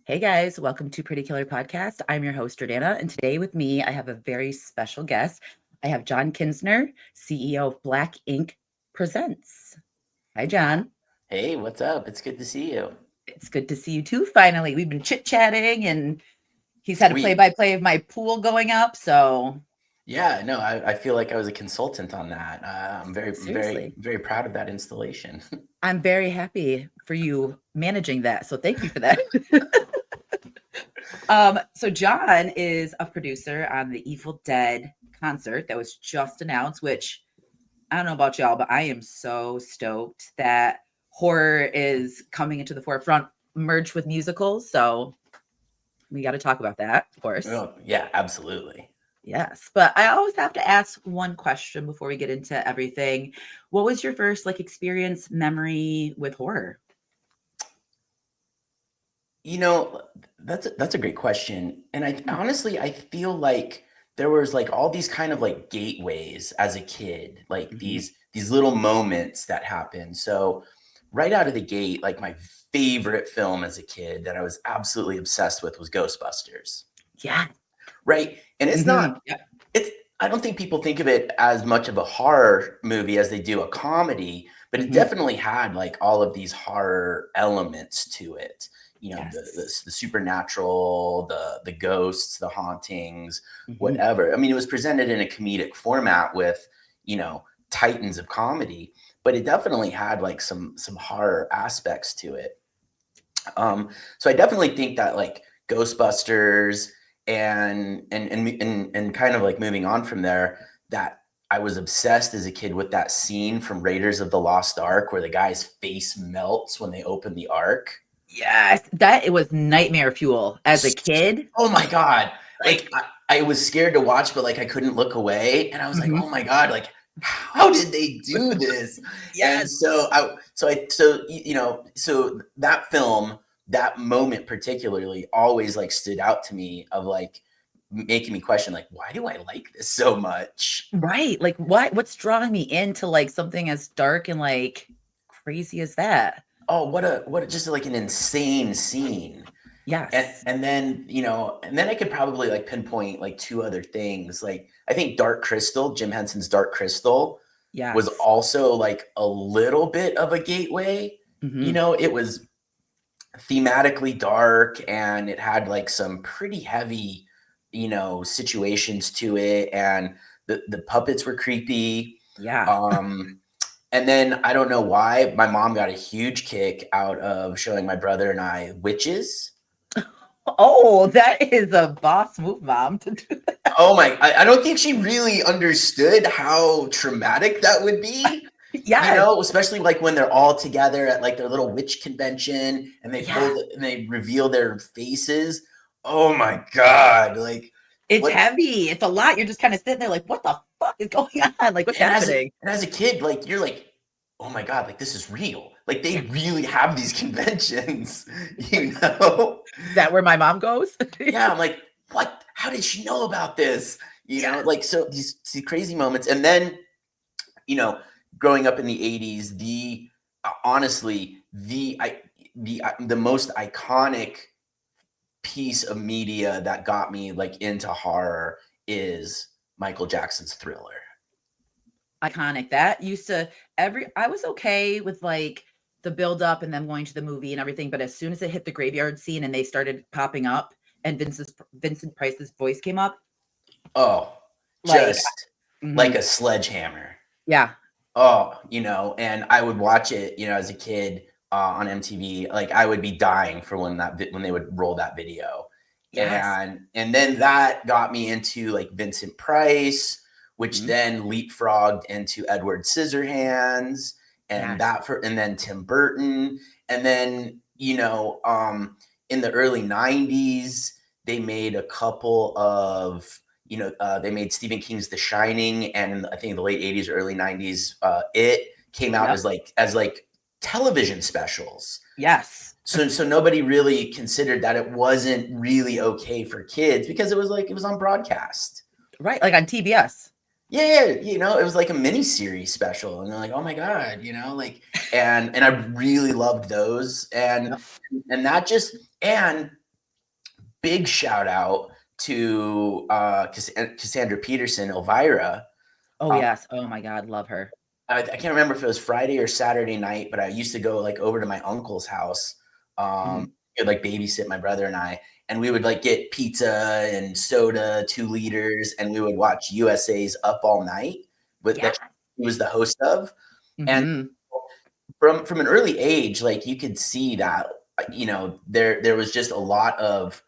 Hey guys, welcome to Pretty Killer Podcast. I'm your host, Jordana, and today with me, I have a very special guest. I have John Kinsner, CEO of Black Ink Presents. Hi, John. Hey, what's up? It's good to see you. It's good to see you too, finally. We've been chit-chatting, and he's had a We, play-by-play of my pool going up, so yeah, no, I feel like I was a consultant on that. I'm seriously, very proud of that installation. I'm very happy for you managing that, so thank you for that. So John is a producer on the Evil Dead concert that was just announced, which I don't know about y'all, but I am so stoked that horror is coming into the forefront, merged with musicals. So we got to talk about that, of course. Oh, yeah, absolutely. Yes, but I always have to ask one question before we get into everything. What was your first experience memory with horror? You know, that's a great question. And I Hmm. honestly I feel like there was like all these kind of like gateways as a kid, like Hmm. these little moments that happen. So right out of the gate, like my favorite film as a kid that I was absolutely obsessed with was Ghostbusters. Yeah. Right? And it's Hmm. not it's I don't think people think of it as much of a horror movie as they do a comedy, but it Hmm. definitely had like all of these horror elements to it. You know, Yes. the supernatural, the ghosts, the hauntings, Hmm. whatever. I mean, it was presented in a comedic format with, you know, titans of comedy, but it definitely had like some horror aspects to it. So I definitely think that like Ghostbusters and kind of like moving on from there, that I was obsessed as a kid with that scene from Raiders of the Lost Ark where the guy's face melts when they open the ark. Yes, that it was nightmare fuel as a kid. Oh my god! Like Like, I was scared to watch, but like I couldn't look away, and I was like, mhm. oh my god! Like how did they do this? And Yes. so that film, that moment particularly, always like stood out to me of like making me question like why do I like this so much? Right, like, what's drawing me into, something as dark and, crazy as that? Oh, what a just like an insane scene. And Yes. and then, and then I could probably like pinpoint like two other things. Like I think Dark Crystal, Jim Henson's Dark Crystal was Yes. also like a little bit of a gateway. Mhm. It was thematically dark and it had like some pretty heavy, situations to it, and the puppets were creepy. Yeah. Um and then I don't know why my mom got a huge kick out of showing my brother and I Witches. Oh, that is a boss move, mom, to do that. Oh my, I don't think she really understood how traumatic that would be, Yes. especially like when they're all together at like their little witch convention and they Yeah. and they reveal their faces. Oh my God. Like It's what heavy, it's a lot, you're just kinda sitting there like, "What the fuck is going on? Like, what's and happening?" as a kid, like you're like, oh my God, like this is real. Like Yeah. they really have these conventions, you know? Is that where my mom goes? Yeah, I'm like, what? How did she know about this? Yes. Like so these crazy moments. And then you know, growing up in the 80s, honestly, the most iconic piece of media that got me like into horror is Michael Jackson's Thriller. Iconic. That used to every I was okay with, the build up and them going to the movie and everything, but as soon as it hit the graveyard scene and they started popping up and Vincent Price's voice came up, Oh, like just like mhm. a sledgehammer. Yeah. Oh, and I would watch it, as a kid on MTV. Like I would be dying for when they would roll that video, Yes. and then that got me into like Vincent Price, which Mhm. then leapfrogged into Edward Scissorhands, Yes. and then Tim Burton, and then in the early '90s they made a couple of they made Stephen King's The Shining, and I think in the late '80s, early '90s, It came out Yep. as television specials. Yes. So nobody really considered that it wasn't really okay for kids because it was on broadcast. Right, like on TBS. Yeah, it was like a mini series special, and they're like, oh my god, and I really loved those, Yep. and that just and big shout out to Cassandra Peterson, Elvira. Oh Uh, yes. Oh my God, love her. I can't remember if it was Friday or Saturday night, but I used to go like over to my uncle's house. Mhm. He'd like babysit my brother and I, and we would like get pizza and soda, 2 liters, and we would watch USA's Up All Night with Yeah. that he was the host of. And Hmm. from an early age, like you could see that, there was just a lot of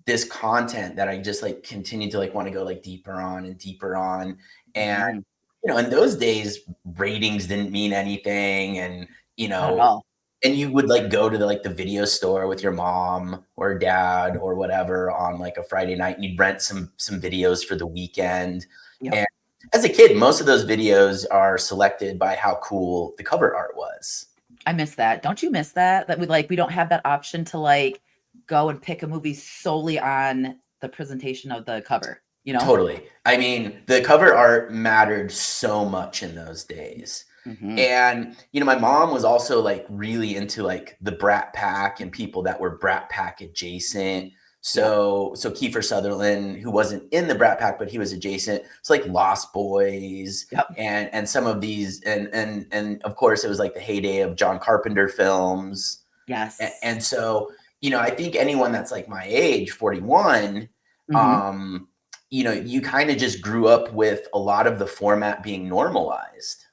this content that I just like continued to like want to go like deeper on and deeper on. And Hmm. in those days, ratings didn't mean anything, and Not at all. and you would like go to the video store with your mom or dad or whatever on like a Friday night, and you'd rent some videos for the weekend. Yep. And as a kid, most of those videos are selected by how cool the cover art was. I miss that. Don't you miss that? That we don't have that option to like go and pick a movie solely on the presentation of the cover, you know? Totally. I mean, the cover art mattered so much in those days. Hmm. And, my mom was also like really into like the Brat Pack and people that were Brat Pack adjacent. Yep. So Kiefer Sutherland, who wasn't in the Brat Pack, but he was adjacent. It's like Lost Boys Yep. and some of these, and of course it was like the heyday of John Carpenter films. Yes. And so, I think anyone that's like my age, 41, Hmm. um, you kind of just grew up with a lot of the format being normalized.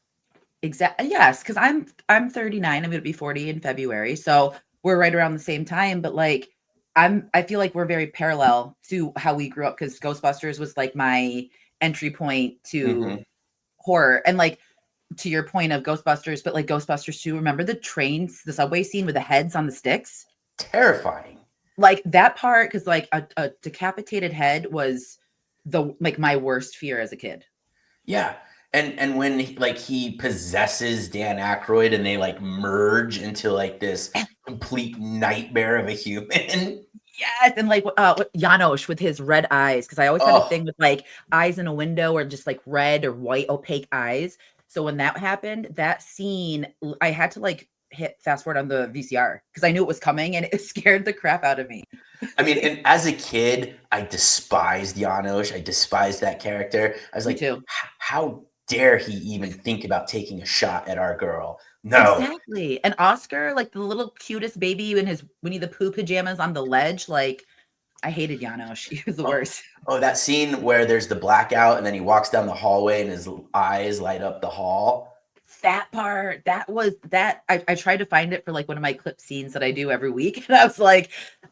Exactly. Yes, because I'm 39. I'm gonna be 40 in February. So we're right around the same time. But like I feel like we're very parallel to how we grew up because Ghostbusters was like my entry point to Hmm. horror. And like to your point of Ghostbusters, but like Ghostbusters 2, remember the trains, the subway scene with the heads on the sticks? Terrifying. Like that part, because like a decapitated head was the like my worst fear as a kid. Yeah. And when he possesses Dan Aykroyd and they like merge into like this complete nightmare of a human. Yes, and like what Janosch with his red eyes, because I always had a Oh, thing with like eyes in a window or just like red or white opaque eyes. So when that happened, that scene, I had to like hit fast forward on the VCR because I knew it was coming and it scared the crap out of me. I mean, and as a kid, I despised Janosch. I despised that character. I was Me like, too. how dare he even think about taking a shot at our girl? No. Exactly. And Oscar, like the little cutest baby in his Winnie the Pooh pajamas on the ledge, like I hated Janosch. He was the Oh, worst. oh, that scene where there's the blackout and then he walks down the hallway and his eyes light up the hall. That part, that was that I tried to find it for like one of my clip scenes that I do every week. And I was like,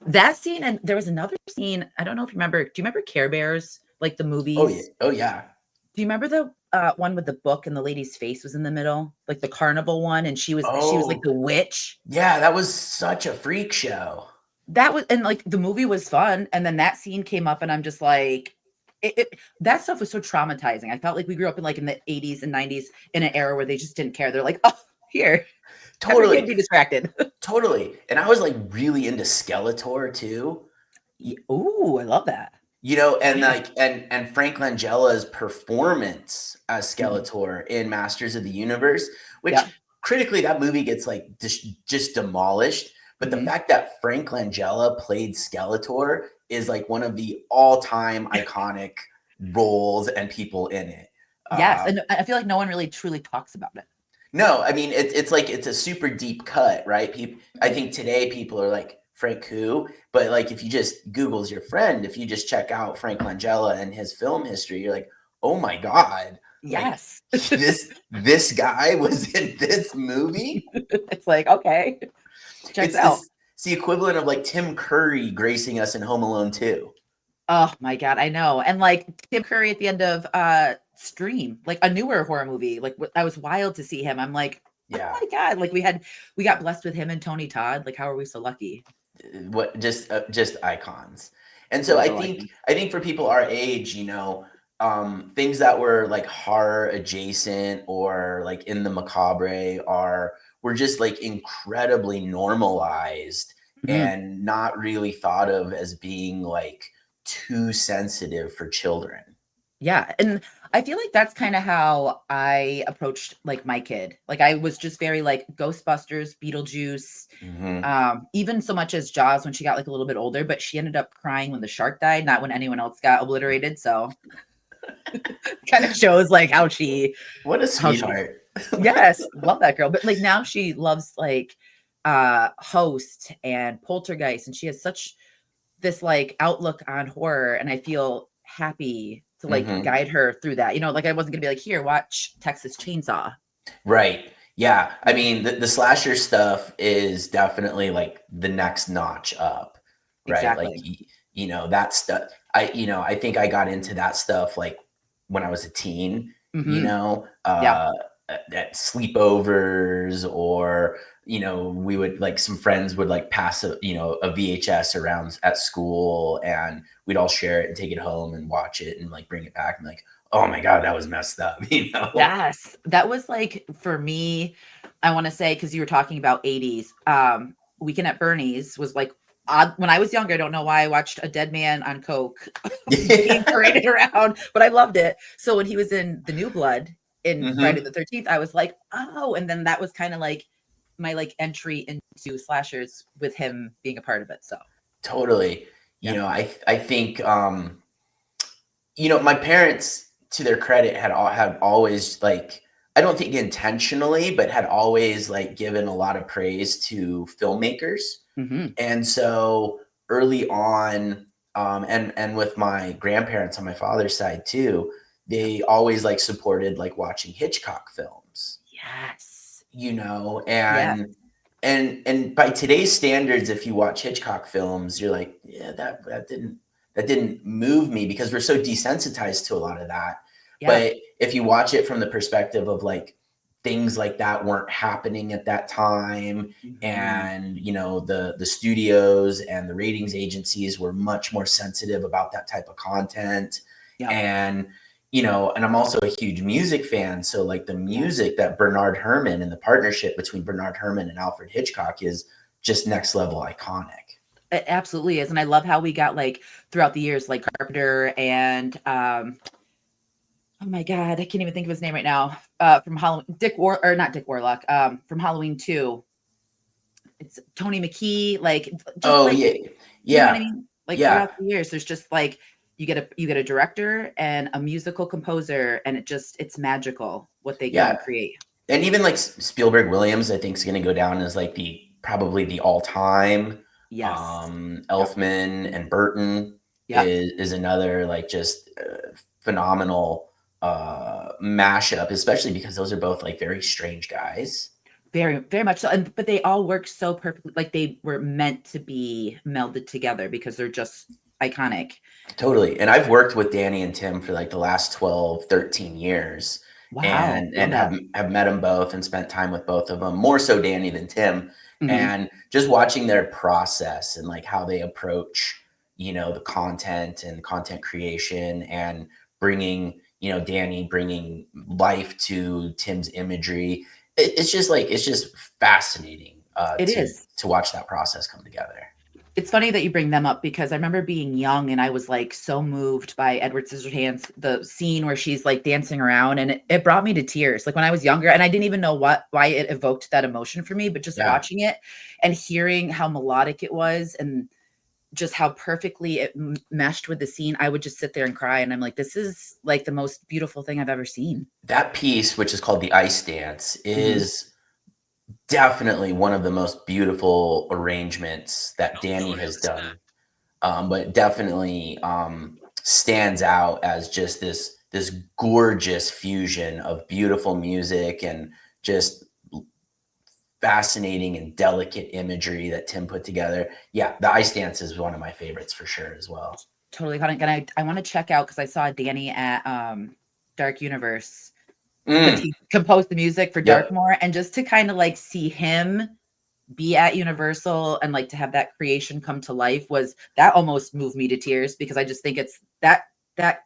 that scene, and there was another scene. I don't know if you remember. Do you remember Care Bears? Like the Oh yeah. movies? Oh yeah. Do you remember the one with the book and the lady's face was in the middle? Like the carnival one, and she was like Oh the witch. yeah. That was such a freak show. That was and like the movie was fun. And then that scene came up, and I'm just like, that stuff was so traumatizing. I felt like we grew up in like in the 80s and 90s in an era where they just didn't care. They're like, oh, here, have your kid Totally. be distracted. Totally. And I was like really into Skeletor too. Ooh, I love that. And Yeah. like and Frank Langella's performance as Mhm. Skeletor in Masters of the Universe, which Yeah. critically that movie gets like just demolished. But the Mhm. fact that Frank Langella played Skeletor is like one of the all-time iconic roles and people in it. Yes, Uh, and I feel like no one really truly talks about it. no, I mean it's like it's a super deep cut, right? People, I think today people are like Frank who, but like if you just Google's your friend, if you just check out Frank Langella and his film history, you're like, oh my god, like Yes. this guy was in this movie. It's like, okay, checks It's out. this it's the equivalent of like Tim Curry gracing us in Home Alone 2. Oh my god, I know. And like Tim Curry at the end of Stream, like a newer horror movie. Like I was wild to see him. I'm like, oh Yeah, my god, like we got blessed with him and Tony Todd. Like how are we so lucky? what just icons. And so They're I real think icons. I think for people our age, things that were like horror adjacent or like in the macabre are were just like incredibly normalized Mhm. and not really thought of as being like too sensitive for children. Yeah, and I feel like that's kinda how I approached, like, my kid. Like, I was just very, like, Ghostbusters, Beetlejuice, Hmm. even so much as Jaws when she got, like, a little bit older, but she ended up crying when the shark died, not when anyone else got obliterated, so kinda shows, like, What a how she sweetheart. Yes, love that girl, but, like, now she loves, like, Host and Poltergeist, and she has such this, like, outlook on horror, and I feel happy to, like, Hmm. guide her through that, like, I wasn't gonna be like, "Here, watch Texas Chainsaw." Right. Yeah. I mean, the slasher stuff is definitely like the next notch up, right? Like, Exactly. that stuff. I think I got into that stuff like when I was a teen, Mhm. Yeah. at sleepovers, or, we would like, some friends would like pass a VHS around at school, and we'd all share it and take it home and watch it and like bring it back and like, oh my God, that was messed up, Yes. That was, like, for me, I wanna say, because you were talking about '80s, Weekend at Bernie's was, like, odd when I was younger, I don't know why I watched a dead man on coke being paraded around, but I loved it. So when he was in The New Blood in Friday Hmm. the 13th, I was like, "Oh," and then that was kinda like my, like, entry into slashers with him being a part of it, so, Totally. yeah. I think, my parents, to their credit, had always, like, I don't think intentionally, but had always like given a lot of praise to filmmakers. Mhm. And so early on, and with my grandparents on my father's side too, Yeah. they always like supported like watching Hitchcock films, Yes. Yes. and by today's standards, if you watch Hitchcock films, you're like, yeah, that didn't move me, because we're so desensitized to a lot of that. Yeah. But if you watch it from the perspective of like, things like that weren't happening at that time, Mhm. and the studios and the ratings agencies were much more sensitive about that type of content, Yep. and I'm also a huge music fan. So like, the Yes. music that Bernard Herrmann, and the partnership between Bernard Herrmann and Alfred Hitchcock, is just next level iconic. It absolutely is, and I love how we got, like, throughout the years, like, Carpenter and, oh my god, I can't even think of his name right now, from Halloween not Dick Warlock, from Halloween 2. It's Tony McKee, like, just, Oh like, yeah, you know what I yeah, mean? Like, yeah, throughout the years, there's just, like, you get a director and a musical composer, and it's magical what they yeah. can create. And even like Spielberg Williams, I think, is going to go down as like the probably the all time. Yes. Yep. Elfman and Burton Yep. is another like, just phenomenal mashup, especially because those are both like very strange guys. Very, very much so, and but they all work so perfectly, like, they were meant to be melded together because they're just iconic. Totally. And I've worked with Danny and Tim for like the last 12, 13 years, Wow, and love have that. have met them both and spent time with both of them, more so Danny than Tim. Mhm. And just watching their process and like how they approach, the content and content creation, and Danny bringing life to Tim's imagery. It's just fascinating, It to is. watch that process come together. It's funny that you bring them up because I remember being young and I was, like, so moved by Edward Scissorhands, the scene where she's, like, dancing around, and it brought me to tears, like, when I was younger, and I didn't even know why it evoked that emotion for me, but just Yeah. watching it and hearing how melodic it was and just how perfectly it meshed with the scene, I would just sit there and cry, and I'm like, "This is, like, the most beautiful thing I've ever seen." That piece, which is called the Ice Dance, Mhm. is definitely one of the most beautiful arrangements that Oh, so Danny it has is. done. But definitely, stands out as just this gorgeous fusion of beautiful music and just fascinating and delicate imagery that Tim put together. Yeah, the Ice Dance is one of my favorites for sure as well. Totally caught it, and I wanna check out because I saw Danny at, Dark Universe because Mm, he composed the music for yep. Darkmore, and just to kinda, like, see him be at Universal and, like, to have that creation come to life was that almost moved me to tears because I just think it's that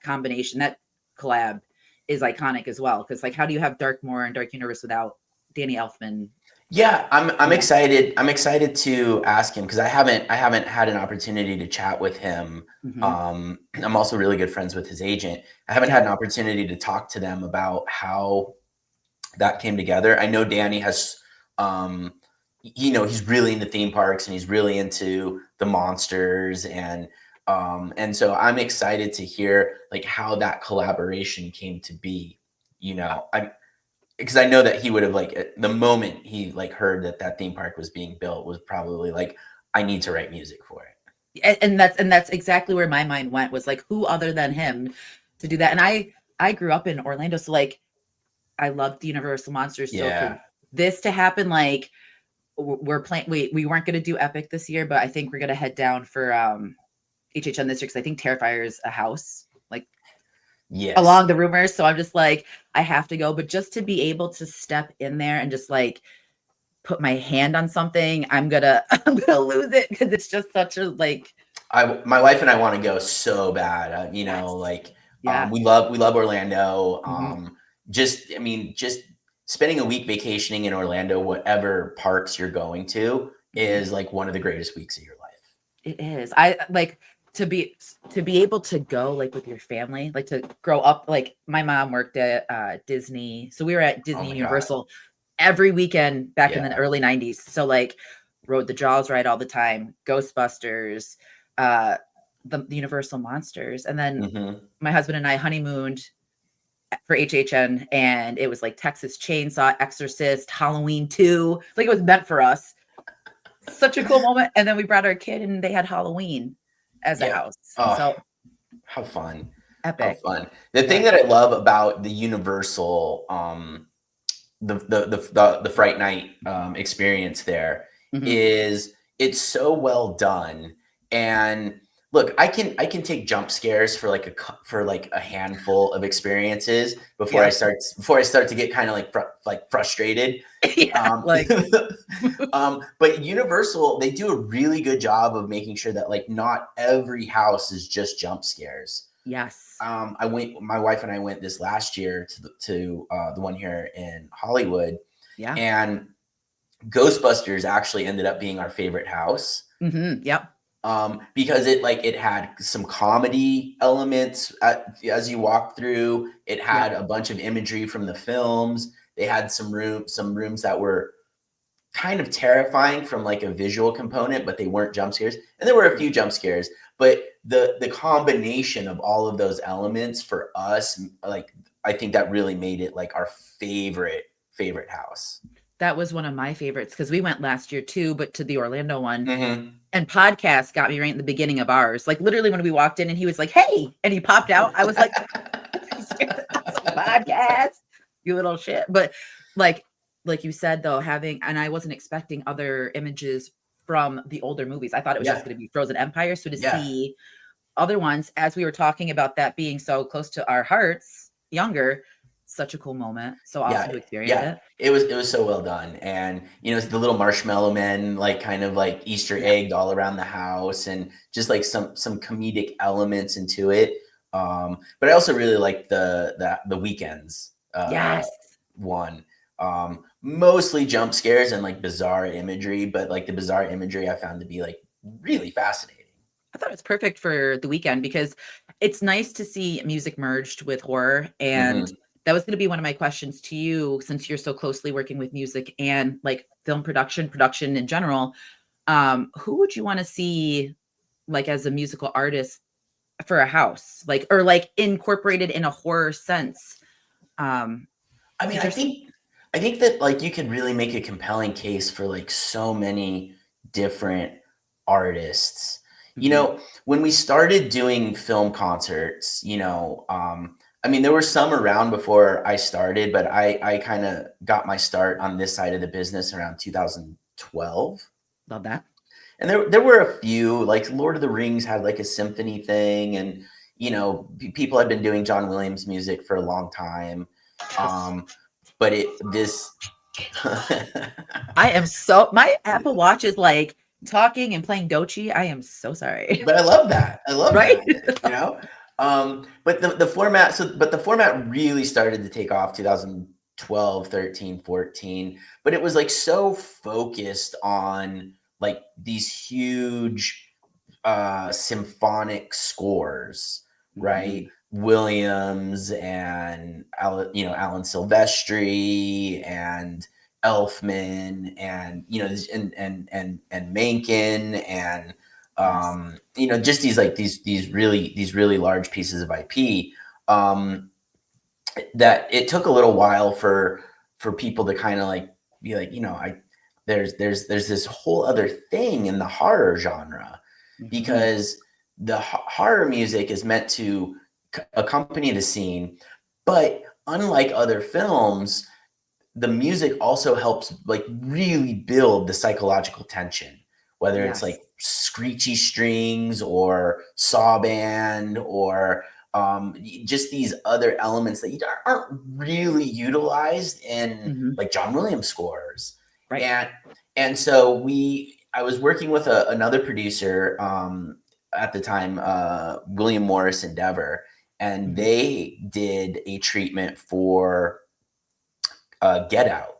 combination, that collab is iconic as well. Because like, how do you have Darkmore and Dark Universe without Danny Elfman? Yeah, I'm Yeah. excited. I'm excited to ask him because I haven't had an opportunity to chat with him. Hmm. I'm also really good friends with his agent. I haven't had Yeah. an opportunity to talk to them about how that came together. I know Danny has, um, he's really into theme parks and he's really into the monsters and so I'm excited to hear like how that collaboration came to be. I'm because I know that he would have like the moment he like heard that that theme park was being built was probably like I need to write music for it. And that's exactly where my mind went, was like, who other than him to do that? And I grew up in Orlando, so like I loved the Universal Monsters. So for Yeah. this to happen, like we're playing, we weren't going to do Epic this year, but I think we're going to head down for HHN this year, because I think Terrifier is a house, like Yes. along the rumors. So I'm just like, I have to go. But just to be able to step in there and just like put my hand on something, I'm gonna lose it, because it's just such a like, My wife and I want to go so bad. yes, Like yeah. we love Orlando. Hmm. Just spending a week vacationing in Orlando, whatever parks you're going to, Hmm. is like one of the greatest weeks of your life. It is. I like to be able to go like with your family, like to grow up. Like my mom worked at Disney, so we were at Oh Disney and my god. Universal every weekend back in the Yeah. early 90s. So like rode the Jaws ride all the time, Ghostbusters, uh the Universal Monsters. And then Hmm. my husband and I honeymooned for HHN, and it was like Texas Chainsaw, Exorcist, Halloween 2. Like it was meant for us. Such a cool moment. And then we brought our kid and they had Halloween as a Yeah. house. Oh, So how fun. How epic. fun. The thing Yeah. that I love about the Universal, the Fright Night experience there Mhm. is it's so well done. And look, I can take jump scares for like for like a handful of experiences before Yep. before I start to get kind of like like frustrated. Yeah, Um, like but Universal, they do a really good job of making sure that like not every house is just jump scares. yes. My wife and I went this last year to the one here in Hollywood, Yeah. and Ghostbusters actually ended up being our favorite house Mhm. Yep. because it had some comedy elements as you walk through. It Yep. had a bunch of imagery from the films. They had some rooms that were kind of terrifying from like a visual component, but they weren't jump scares. And there were a few jump scares, but the combination of all of those elements for us, like I think that really made it like our favorite house. That was one of my favorites, because we went last year too, but to the Orlando one. Hmm. And podcast got me right in the beginning of ours. Like literally when we walked in and he was like, "Hey," and he popped out. I was like, "You scared the house of podcast, you little shit." But like like you said though, having, and I wasn't expecting other images from the older movies. I thought it was just Yeah, going to be Frozen Empire. So to yeah. see other ones, as we were talking about that being so close to our hearts, younger, such a cool moment. So awesome Yeah, to experience yeah. it. It was so well done, and it's the little marshmallow men, like kind of like Easter Yeah. egged all around the house, and just like some comedic elements into it. But I also really like the weekends Yes. one. Mostly jump scares and like bizarre imagery, but like the bizarre imagery I found to be like really fascinating. I thought it was perfect for the weekend, because it's nice to see music merged with horror. And Hmm. that was going to be one of my questions to you, since you're so closely working with music and like film production in general. Who would you want to see like as a musical artist for a house, like, or like incorporated in a horror sense? Um, I mean, because I there's think I think that like you could really make a compelling case for like so many different artists. Mhm. When we started doing film concerts, I mean, there were some around before I started, but I kind of got my start on this side of the business around 2012. Love that. And there were a few, like Lord of the Rings had like a symphony thing, and people had been doing John Williams music for a long time. Um, but it this I am so, my Apple Watch is like talking and playing Dochi. I am so sorry. but I love that. I love Right? that. You know? But the format really started to take off 12, 13, 14, but it was like so focused on like these huge symphonic scores, right? Mhm. Williams and Alan Silvestri and Elfman and and Menken and Yes. just these really large pieces of IP. Um, that it took a little while for people to kind of like be like, I there's this whole other thing in the horror genre, Mhm. because the horror music is meant to accompany the scene, but unlike other films, the music also helps like really build the psychological tension, whether it's Yes. like screechy strings or saw band or just these other elements that aren't really utilized in Mhm. like John Williams scores. Right. And so I was working with another producer at the time, William Morris Endeavor, and Mhm. they did a treatment for Get Out.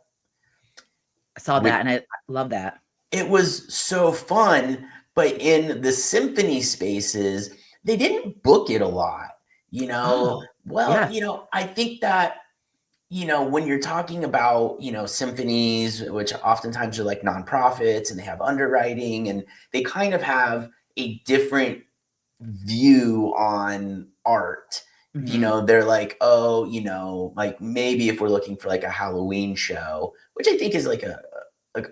I saw that Which and I love that. it was so fun, but in the symphony spaces, they didn't book it a lot. Oh, Well, yes. I think that when you're talking about symphonies, which oftentimes are like nonprofits and they have underwriting and they kind of have a different view on art. Mhm. They're like, oh, like maybe if we're looking for like a Halloween show, which I think is like a, a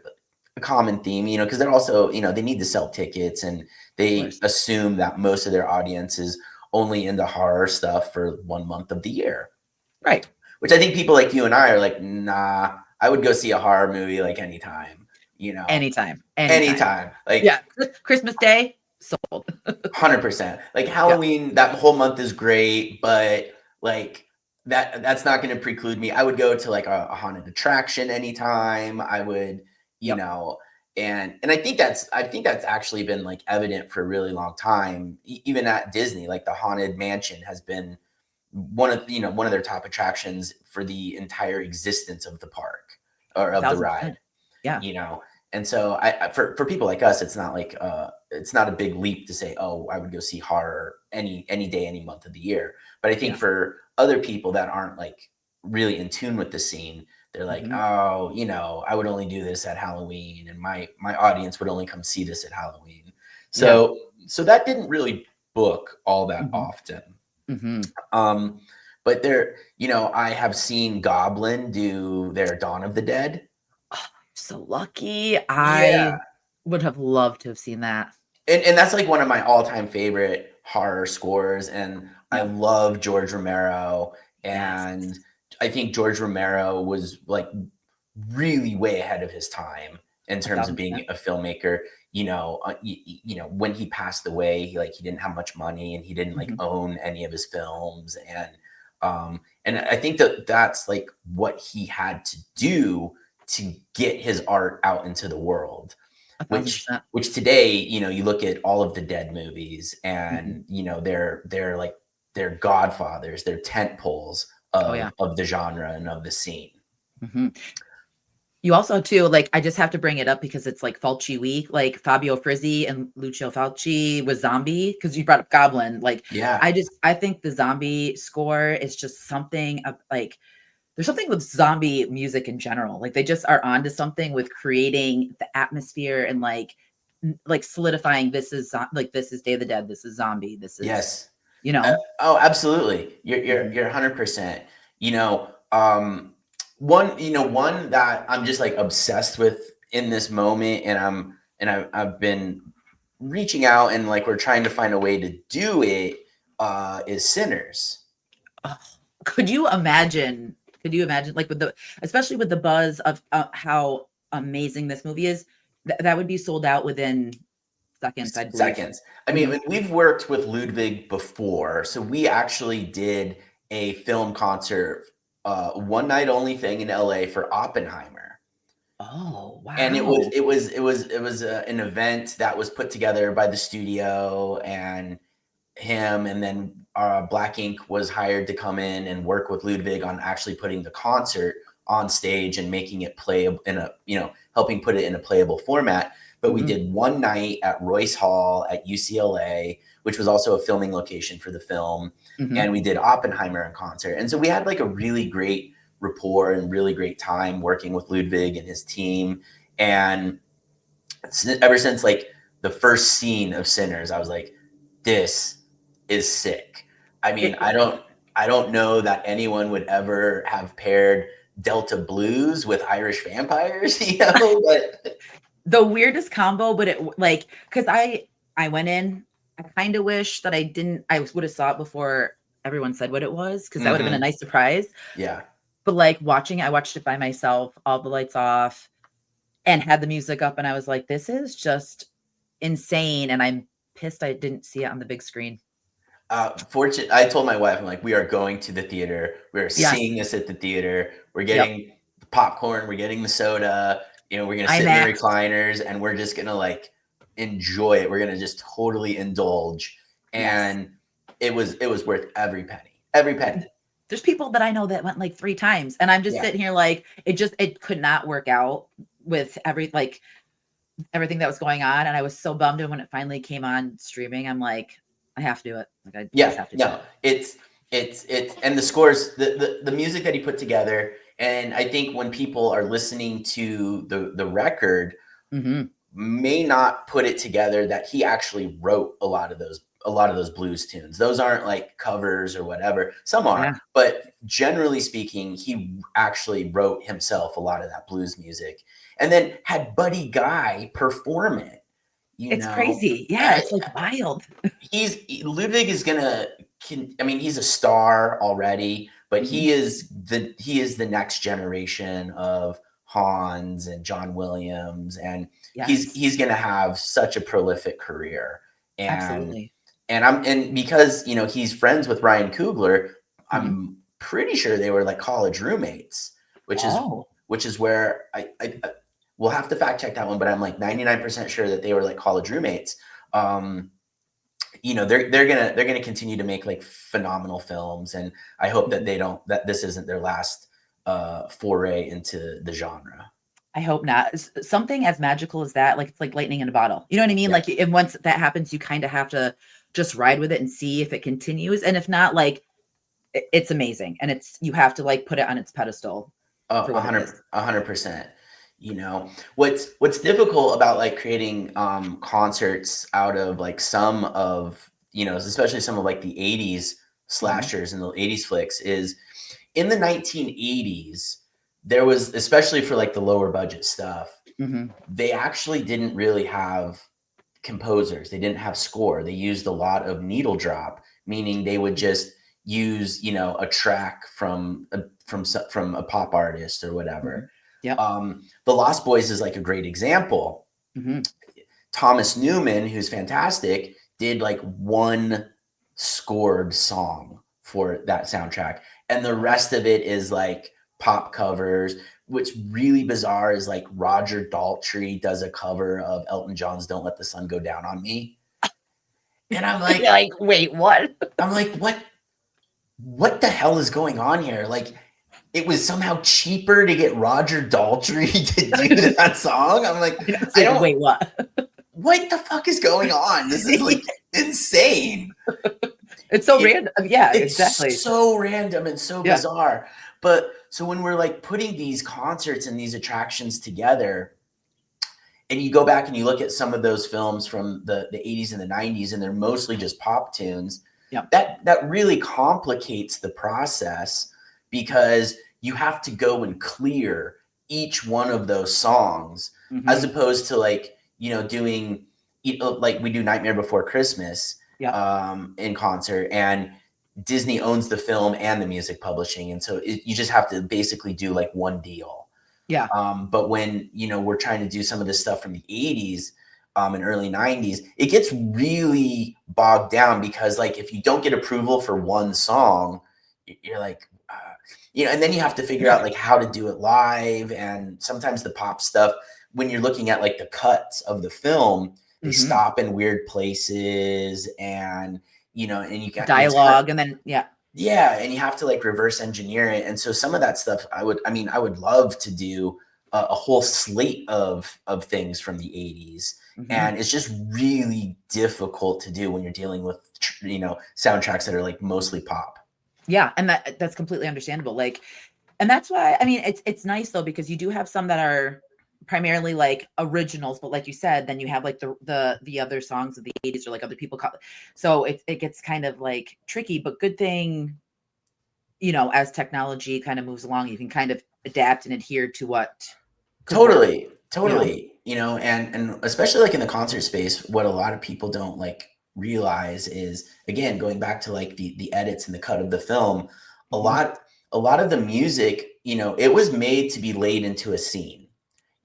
common theme, because they're also, they need to sell tickets and Of they course. assume that most of their audience is only into horror stuff for 1 month of the year, Right. which I think people like you and I are like, nah, I would go see a horror movie like anytime, Anytime. Anytime. anytime. Like Yeah. Christmas Day, sold. 100%. Like Yeah. Halloween, that whole month is great, but like that's not going to preclude me. I would go to like a haunted attraction anytime. I would, you Yep. know, and I think that's actually been like evident for a really long time. Even at Disney, like the Haunted Mansion has been one of their top attractions for the entire existence of the park or of the 1,000%. ride, Yeah. you know. And so for people like us, it's not like it's not a big leap to say, oh, I would go see horror any day, any month of the year. But I think Yes. for other people that aren't like really in tune with the scene, they're like, Mhm. oh, I would only do this at Halloween, and my audience would only come see this at Halloween. Yeah. So that didn't really book all that Mhm. often. Mhm. Um, but I have seen Goblin do their Dawn of the Dead. Oh, so lucky. Yeah. I would have loved to have seen that. And that's like one of my all-time favorite horror scores. And I Yep. love George Romero. Yes. And I think George Romero was like really way ahead of his time in terms of being 1,000%. a filmmaker. When he passed away, he didn't have much money and he didn't like Mhm. own any of his films. And I think that that's like what he had to do to get his art out into the world, which 1,000%. today, you look at all of the Dead movies Mhm. and they're like they're godfathers, they're tent poles Oh, yeah. of the genre and of the scene. Mhm. You also too, like, I just have to bring it up because it's, like, Fulci week, like, Fabio Frizzi and Lucio Fulci with Zombie, because you brought up Goblin, like, Yeah. I think the Zombie score is just something of, like there's something with zombie music in general, like, they just are onto something with creating the atmosphere and, like, like, solidifying this is Day of the Dead, this is Zombie, this is Yes. you know? Oh, absolutely. Mhm. You're 100%. You know, um, one that I'm just like obsessed with in this moment, and I've been reaching out and like we're trying to find a way to do it. Is Sinners. Ugh, could you imagine, like, with the especially with the buzz of, how amazing this movie is, that would be sold out within seconds, I believe. Seconds. I mean, Mhm. we've worked with Ludwig before, so we actually did a film concert, one night only thing in LA for Oppenheimer. Oh, And wow. it was an event that was put together by the studio and him, and then Black Ink was hired to come in and work with Ludwig on actually putting the concert on stage and making it play in a, helping put it in a playable format. But we did one night at Royce Hall at UCLA, which was also a filming location for the film. And we did Oppenheimer in concert. And so we had like a really great rapport and really great time working with Ludwig and his team. And ever since like the first scene of Sinners, I was like, this is sick. I mean, I don't know that anyone would ever have paired Delta blues with Irish vampires, but the weirdest combo, but it like, because I went in, I kind of wish that I would have saw it before everyone said what it was, because that would have been a nice surprise. Yeah. But like watching it, I watched it by myself, all the lights off, and had the music up, and I was like, this is just insane. And I'm pissed I didn't see it on the big screen. Fortunate, I told my wife, I'm like, we are going to the theater. We're seeing this at the theater. We're getting the popcorn. We're getting the soda. We're going to sit in the recliners, and we're just going to like enjoy it. We're going to just totally indulge. And it was worth every penny, every penny. There's people that I know that went like 3 times, and I'm just sitting here like, it could not work out with everything that was going on. And I was so bummed. And when it finally came on streaming, I'm like, I have to do it. Like, I just have to do it. It's and the scores, the music that he put together. And I think when people are listening to the record, may not put it together that he actually wrote a lot of those blues tunes. Those aren't like covers or whatever. Some are, but generally speaking, he actually wrote himself a lot of that blues music, and then had Buddy Guy perform it. It's crazy. Yeah, it's like wild. Ludwig is he's a star already, but he is the next generation of Hans and John Williams, and he's gonna have such a prolific career. And absolutely. And because he's friends with Ryan Coogler, I'm pretty sure they were like college roommates, which is where I we'll have to fact check that one, but I'm like 99% sure that they were like college roommates. They're gonna continue to make like phenomenal films, and I hope that that this isn't their last foray into the genre. I hope not. Something as magical as that, like it's like lightning in a bottle. You know what I mean? Yeah. Like, and once that happens, you kind of have to just ride with it and see if it continues, and if not, like it's amazing, and you have to like put it on its pedestal. 100%. What's difficult about like creating concerts out of like some of especially some of like the 80s slashers and the 80s flicks is in the 1980s there was, especially for like the lower budget stuff, they actually didn't really have composers. They didn't have score. They used a lot of needle drop, meaning they would just use a track from a pop artist or whatever. Yeah. The Lost Boys is like a great example. Thomas Newman, who's fantastic, did like one scored song for that soundtrack, and the rest of it is like pop covers. What's really bizarre is like Roger Daltrey does a cover of Elton John's "Don't Let the Sun Go Down on Me," and I'm like, wait, what? I'm like, what the hell is going on here? Like, it was somehow cheaper to get Roger Daltrey to do that song. I'm like, wait, what? What the fuck is going on? This is like insane. It's so random. Yeah, it's exactly. So random and so bizarre. But so when we're like putting these concerts and these attractions together, and you go back and you look at some of those films from the 80s and the 90s, and they're mostly just pop tunes, that really complicates the process, because you have to go and clear each one of those songs, as opposed to like, doing like we do Nightmare Before Christmas in concert, and Disney owns the film and the music publishing. And so you just have to basically do like one deal. Yeah. But when, we're trying to do some of this stuff from the 80s and early 90s, it gets really bogged down, because like if you don't get approval for one song, you're like, and then you have to figure out like how to do it live. And sometimes the pop stuff, when you're looking at like the cuts of the film, they stop in weird places, and and you got dialogue, and then Yeah, and you have to like reverse engineer it. And so some of that stuff I would love to do a whole slate of things from the 80s. Mhm. And it's just really difficult to do when you're dealing with soundtracks that are like mostly pop. Yeah, and that's completely understandable. Like, and that's why I mean it's nice though because you do have some that are primarily like originals, but like you said, then you have like the other songs of the 80s or like other people call it. So it gets kind of like tricky, but good thing, as technology kind of moves along, you can kind of adapt and adhere to what could work, Totally, you know? totally. And especially like in the concert space, what a lot of people don't like realize is, again, going back to like the edits and the cut of the film, a Mhm. lot a lot of the music, it was made to be laid into a scene.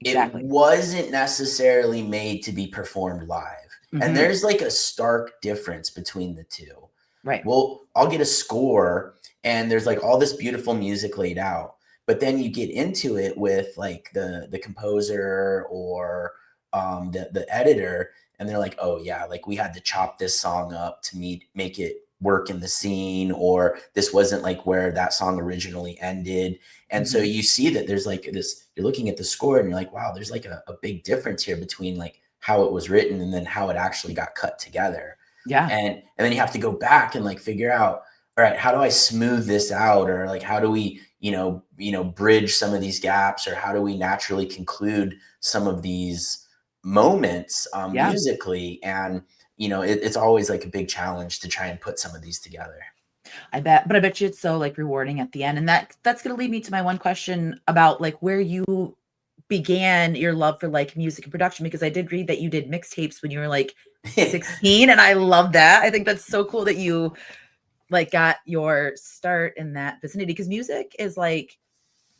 It Exactly. wasn't necessarily made to be performed live. And Mhm. there's like a stark difference between the two. Right. Well, I'll get a score and there's like all this beautiful music laid out, but then you get into it with like the composer or the editor, and they're like, oh yeah, like we had to chop this song up to make it work in the scene, or this wasn't like where that song originally ended. And so Mhm. you see that there's like this, you're looking at the score and you're like, wow, there's like a big difference here between like how it was written and then how it actually got cut together. Yeah. And then you have to go back and like figure out, all right, how do I smooth this out, or like how do we bridge some of these gaps, or how do we naturally conclude some of these moments Yeah. musically. And it's always like a big challenge to try and put some of these together. I bet, but I bet you it's so like rewarding at the end. And that's going to lead me to my one question about like where you began your love for like music and production, because I did read that you did mixtapes when you were like 16, and I love that. I think that's so cool that you like got your start in that vicinity, because music is like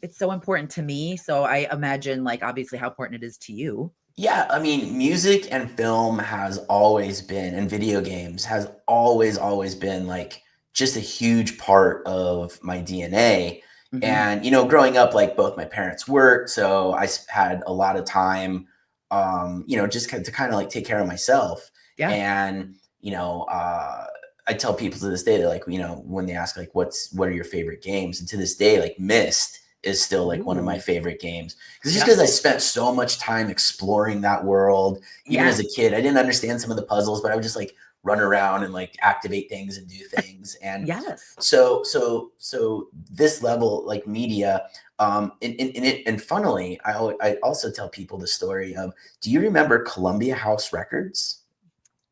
it's so important to me. So I imagine like obviously how important it is to you. Yeah, I mean, music and film has always been, and video games has always been like just a huge part of my DNA. Mhm. And, growing up, like both my parents worked, so had a lot of time, just to kind of like take care of myself. Yeah. And, I tell people to this day, they're like, when they ask like, what are your favorite games? And to this day, like Myst is still like one of my Ooh. favorite games. It's just Yeah. because I spent so much time exploring that world. Even as a Yes. kid, I didn't understand some of the puzzles, but I would just like run around and like activate things and do things. And Yes. so this level, like media, and funnily, I also tell people the story of, do you remember Columbia House Records?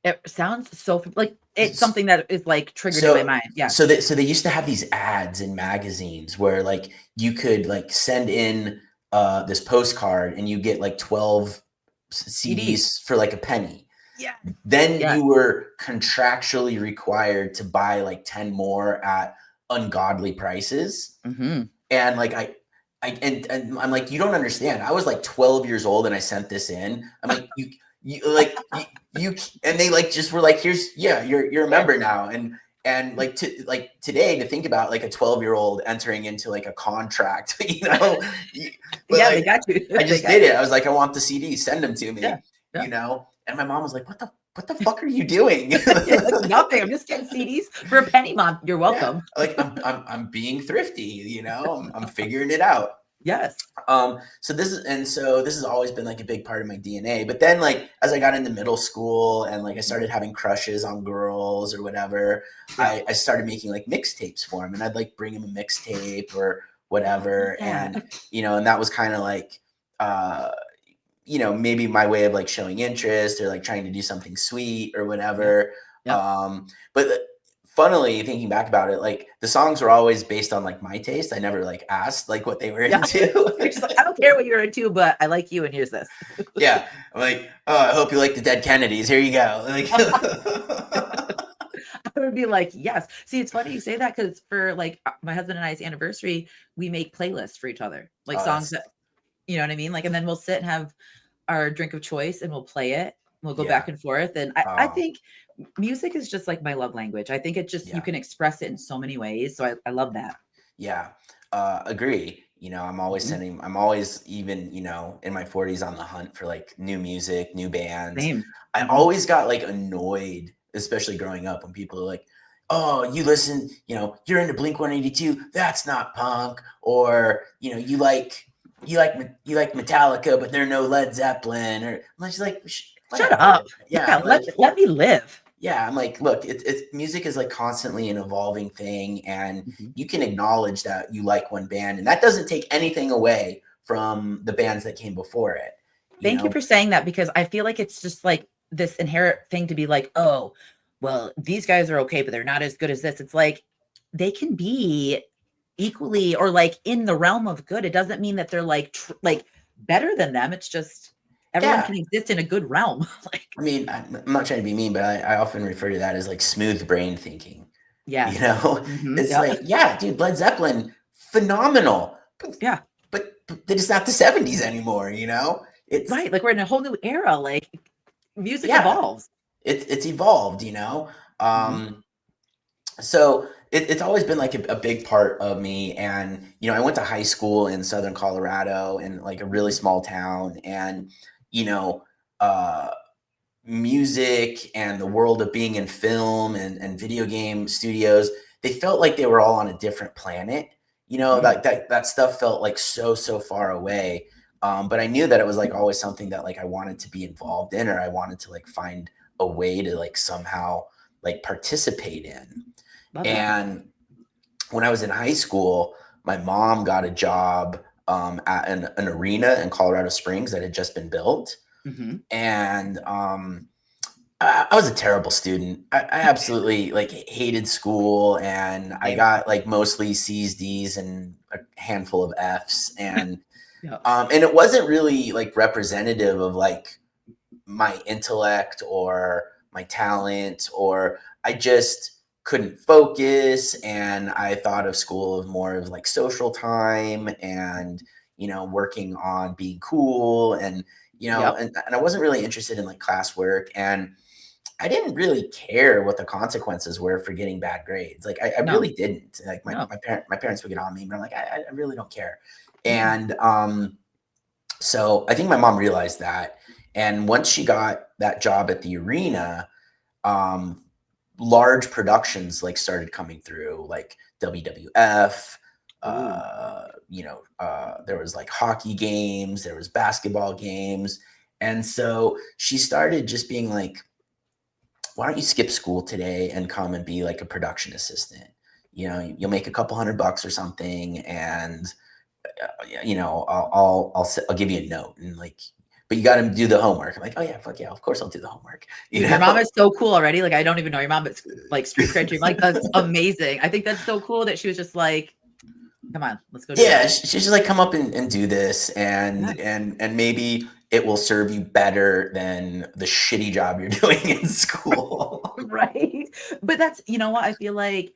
It sounds so like it's something that is like triggered in my So mind. so Yes. they used to have these ads in magazines where like you could like send in this postcard and you get like 12 CDs. CDs for like a penny. Yes. Then Yes. you were contractually required to buy like 10 more at ungodly prices. Mhm. And like and I'm like, you don't understand. I was like 12 years old and I sent this in. I'm like, you and they like just were like, here's, yeah, you're a Here. member now. And like today, to think about like a 12-year-old entering into like a contract, but Yeah, they like got you. I They just got did you. it. I was like, I want the CD, send them to Yeah. Yeah. me. And my mom was like, what the fuck are you doing? You're like, "Nothing. I'm just getting CDs for a penny, mom. You're Yeah, welcome." like I'm being thrifty, I'm figuring it out. Yes. So this has always been like a big part of my DNA. But then like as I got into middle school and like I Mhm. started having crushes on girls or whatever, Yeah. I started making like mixtapes for them, and I'd like bring them a mixtape or I love whatever. that. And that was kind of like uh maybe my way of like showing interest or like trying to do something sweet or Yep. whatever. Yep. But funnily, thinking back about it, like the songs were always based on like my taste. I never like asked like what they were Yeah. You're into. just like, "I don't care what you're into, but I like you, and here's this." Yeah, I'm like, oh, I hope you like the Dead Kennedys. Here you go. Like, I would be like, "Yes." See, it's funny you say that because for, like, my husband and I's anniversary, we make playlists for each other, like, oh, songs that's that you know what I mean? Like, and then we'll sit and have our drink of choice, and we'll play it. We'll go back yeah. and forth, and I Oh, think music is just, like, my love language. I think it just you yeah. can express it in so many ways, so I love that. Yeah, agree. Mhm. I'm always even, in my 40s on the hunt for like new music, new bands. Same. I Mhm. always got like annoyed, especially growing up, when people are like, oh, you listen, you're into Blink 182. That's not punk. Or, you like Metallica, but they're no Led Zeppelin. Or I'm just like, Shut whatever. up. Yeah, Yeah, like, let me live. yeah, I'm like, look, it's music is like constantly an evolving thing, and Mhm. you can acknowledge that you like one band, and that doesn't take anything away from the bands that came before it. You Thank you know, for saying that because I feel like it's just like this inherent thing to be like, oh, well, these guys are okay, but they're not as good as this. It's like they can be equally or like in the realm of good. It doesn't mean that they're like like better than them. It's just everyone yeah. can exist in a good realm. Like, I mean, I'm not trying to be mean, but I often refer to that as like smooth brain thinking. You yes. know, it's Yeah. like, yeah, dude, Led Zeppelin, phenomenal, but Yeah. but it's not the '70s anymore. It's Right. Like we're in a whole new era. Like music yeah, evolves. it's evolved. Mhm. Um, so it's always been like a big part of me. And I went to high school in Southern Colorado in like a really Mhm. small town, and you know. Uh, Music and the world of being in film and video game studios, they felt like they were all on a different planet. Mm. Like that stuff felt like so far away. But I knew that it was like always something that like I wanted to be involved in, or I wanted to like find a way to like somehow like participate in. Love that. And when I was in high school, my mom got a job at an arena in Colorado Springs that had just been built. Mhm. And I was a terrible student. I absolutely like hated school, and I Same. got like mostly C's, D's, and a handful of F's, Yeah. and it wasn't really like representative of like my intellect or my talent, or I just couldn't focus, and I thought of school as more of like social time and working on being cool, and Yep. and I wasn't really interested in like classwork, and I didn't really care what the consequences were for getting bad grades. Like I No. really didn't. Like No. my parents would get on me, but I'm like, I really don't care. Mm-mm. And so I think my mom realized that. And once she got that job at the arena, um, large productions like started coming through, like WWF. Ooh. There was like hockey games, there was basketball games, and so she started just being like, why don't you skip school today and come and be like a production assistant? You'll make a couple $100 or something, and I'll give you a note, and like, but you got to do the homework. I'm like, oh yeah, fuck yeah, of course I'll do the homework. Dude, your mom is so cool already. Like, I don't even know your mom, but it's like street cred dream. Like, that's amazing. I think that's so cool that she was just like, come on, let's go do Yeah, this. she's just like, come up and do this, Yeah. and maybe it will serve you better than the shitty job you're doing in school. Right. But that's, you know what? I feel like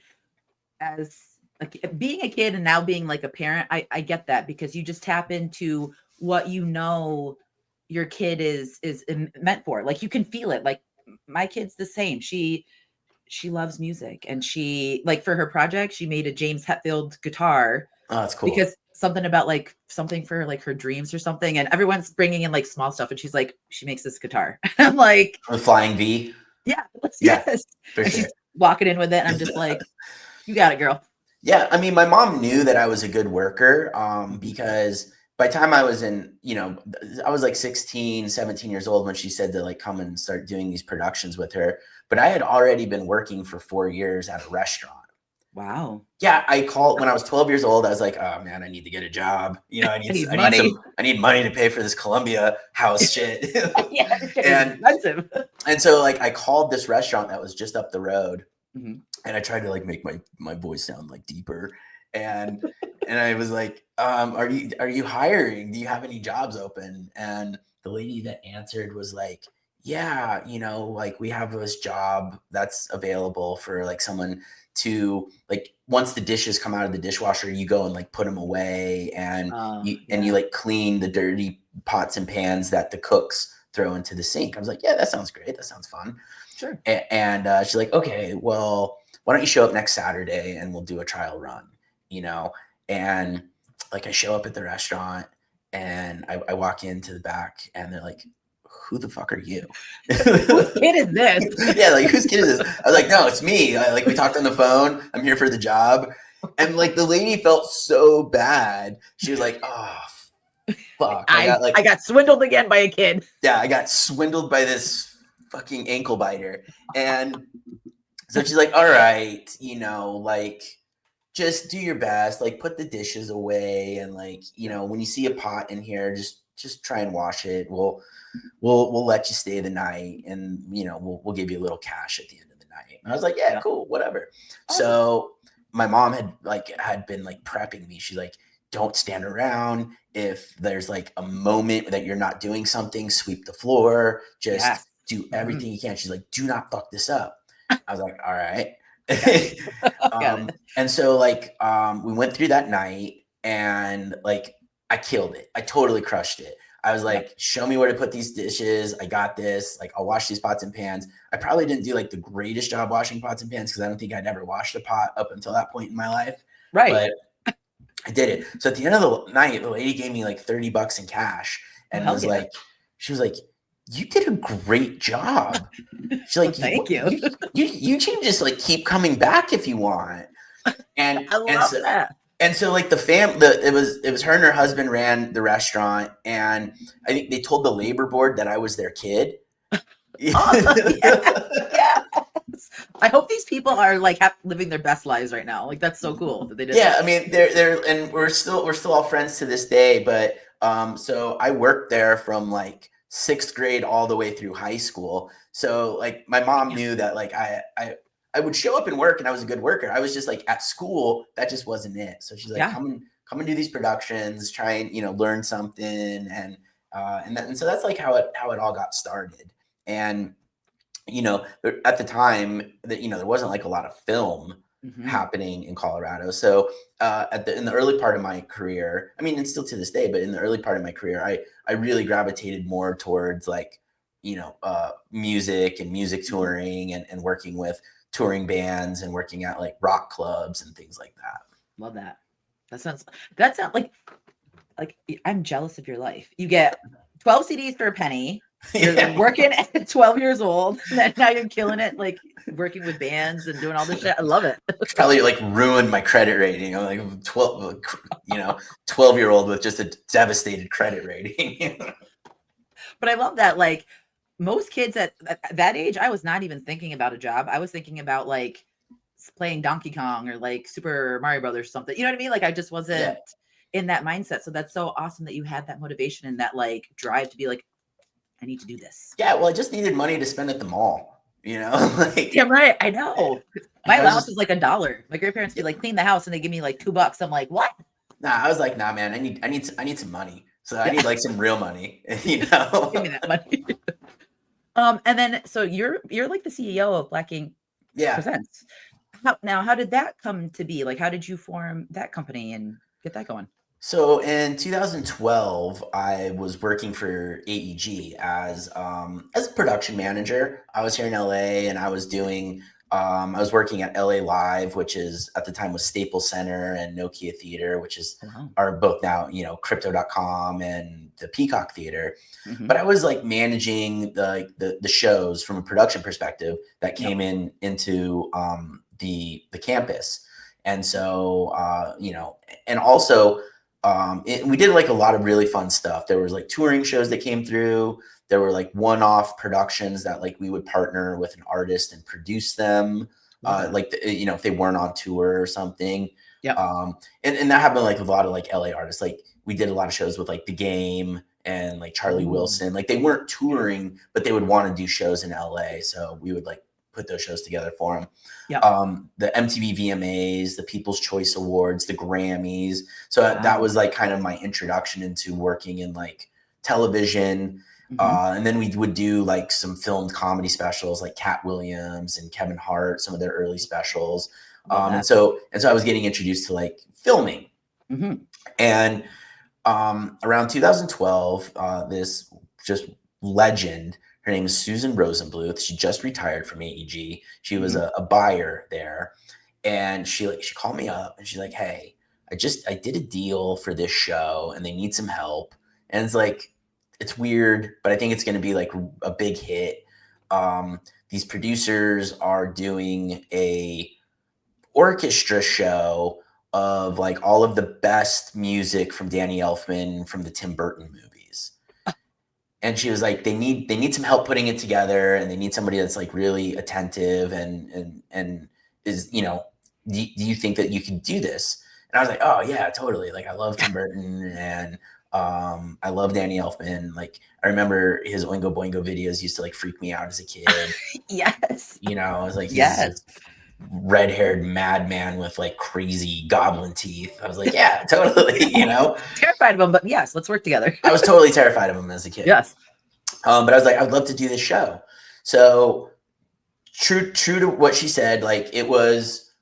as like being a kid and now being like a parent, I get that because you just tap into what you know your kid is meant for. Like you can feel it. Like my kid's the same. She loves music and she like for her project she made a James Hetfield guitar Oh, that's cool. because something about like something for like her dreams or something and everyone's bringing in like small stuff and she's like she makes this guitar. I'm like The flying V. yeah, Yeah, yes, for and sure. she's walking in with it and I'm just like you got it girl. Yeah, I mean, my mom knew that I was a good worker, Mhm. because by the time I was I was like 16, 17 years old when she said to like come and start doing these productions with her. But I had already been working for 4 years at a restaurant. Wow. Yeah, I called when I was 12 years old. I was like, oh man, I need to get a job. I need I need money. I need money to pay for this Columbia house shit. Yeah, this shit is and expensive. and so like I called this restaurant that was just up the road, Mhm. and I tried to like make my voice sound like deeper, and I was like, are you hiring? Do you have any jobs open? And the lady that answered was like, yeah, like we have this job that's available for like someone to like once the dishes come out of the dishwasher, you go and like put them away, and Oh, you yeah. like clean the dirty pots and pans that the cooks throw into the sink. I was like, yeah, that sounds great. That sounds fun. Sure. And she's like, okay, well, why don't you show up next Saturday and we'll do a trial run, you know? And like I show up at the restaurant, and I walk into the back, and they're like, who the fuck are you? Whose kid is this? Yeah, like, whose kid is this? I was like, no, it's me. Like, we talked on the phone. I'm here for the job. And like, the lady felt so bad. She was like, oh, fuck. I got swindled again by a kid. Yeah, I got swindled by this fucking ankle biter. And so she's like, all right, like, just do your best, like, put the dishes away, and like, when you see a pot in here, just try and wash it. We'll let you stay the night, and we'll give you a little cash at the end of the night. And I was like, yeah, cool, whatever. Awesome. So my mom had been like prepping me. She's like, don't stand around. If there's like a moment that you're not doing something, sweep the floor, just do everything you can. She's like, do not fuck this up. I was like, all right. And so like, we went through that night, and like, I killed it. I totally crushed it. I was like, show me where to put these dishes. I got this. Like, I'll wash these pots and pans. I probably didn't do like the greatest job washing pots and pans, because I don't think I'd ever washed a pot up until that point in my life. Right. But I did it. So at the end of the night, the lady gave me like $30 in cash, and she was like, you did a great job. She's like, thank you. You can just like keep coming back if you want. And I love that. And so like it was her and her husband ran the restaurant, and I think they told the labor board that I was their kid. Yeah. I hope these people are like living their best lives right now. Like, that's so cool that they did. Yeah, I mean, they're and we're still all friends to this day. But so I worked there from like 6th grade all the way through high school. So like, my mom knew that like I would show up and work, and I was a good worker. I was just like, at school, that just wasn't it. So she's like, come and do these productions, try and learn something, and so that's like how it all got started. And at the time that there wasn't like a lot of film happening in Colorado. So in the early part of my career, I mean, and still to this day, but in the early part of my career, I really gravitated more towards like music and music touring, and working with touring bands, and working at like rock clubs and things like that. Love that. That sounds like I'm jealous of your life. You get 12 CDs for a penny. You're working at 12 years old, and now you're killing it, like working with bands and doing all this shit. I love it. It's probably like ruined my credit rating. I'm like 12-year-old with just a devastated credit rating. But I love that. Like, most kids at that age, I was not even thinking about a job. I was thinking about like playing Donkey Kong or like Super Mario Brothers or something. You know what I mean? Like, I just wasn't in that mindset. So that's so awesome that you had that motivation and that like drive to be like, I need to do this. Yeah, well, I just needed money to spend at the mall. Like, yeah, right. I know. My allowance is like $1. My grandparents be like, clean the house, and they give me like $2. I'm like, what? Nah, I was like, nah, man, I need some money. So I need like some real money. Give me that money. And then so you're like the CEO of Black Ink Presents. How did that come to be? Like, how did you form that company and get that going? So in 2012, I was working for AEG as a production manager. I was here in LA, and I was doing I was working at LA Live, which is at the time was Staples Center and Nokia Theater, which is are both now Crypto.com and the Peacock Theater. But I was like managing the shows from a production perspective that came into the campus, and so and also. We did like a lot of really fun stuff. There was like touring shows that came through. There were like one-off productions that like we would partner with an artist and produce them, like if they weren't on tour or something. And that happened like with a lot of like LA artists. Like, we did a lot of shows with like The Game and like Charlie Wilson. Like, they weren't touring, but they would want to do shows in LA, so we would like put those shows together for them. The MTV VMAs, the People's Choice Awards, the Grammys. So that was like kind of my introduction into working in like television. And then we would do like some filmed comedy specials, like Cat Williams and Kevin Hart, some of their early specials. And so I was getting introduced to like filming. And around 2012, this just legend, her name is Susan Rosenbluth. She just retired from AEG. She was a buyer there, and she called me up, and she's like, "Hey, I did a deal for this show, and they need some help." And it's like, it's weird, but I think it's going to be like a big hit. These producers are doing a orchestra show of like all of the best music from Danny Elfman from the Tim Burton movies. And she was like, they need some help putting it together, and they need somebody that's like really attentive and is, you know, do you think that you can do this? And I was like, oh yeah, totally. Like I love Tim Burton, and I love Danny Elfman. Like I remember his Oingo Boingo videos used to like freak me out as a kid. Yes. You know, I was like, he's Yes. this red-haired madman with like crazy goblin teeth. I was like, yeah, totally. You know, Terrified of him, but yes, let's work together. I was totally terrified of him as a kid. Yes. But I was like, I'd love to do this show. So true to what she said, like it was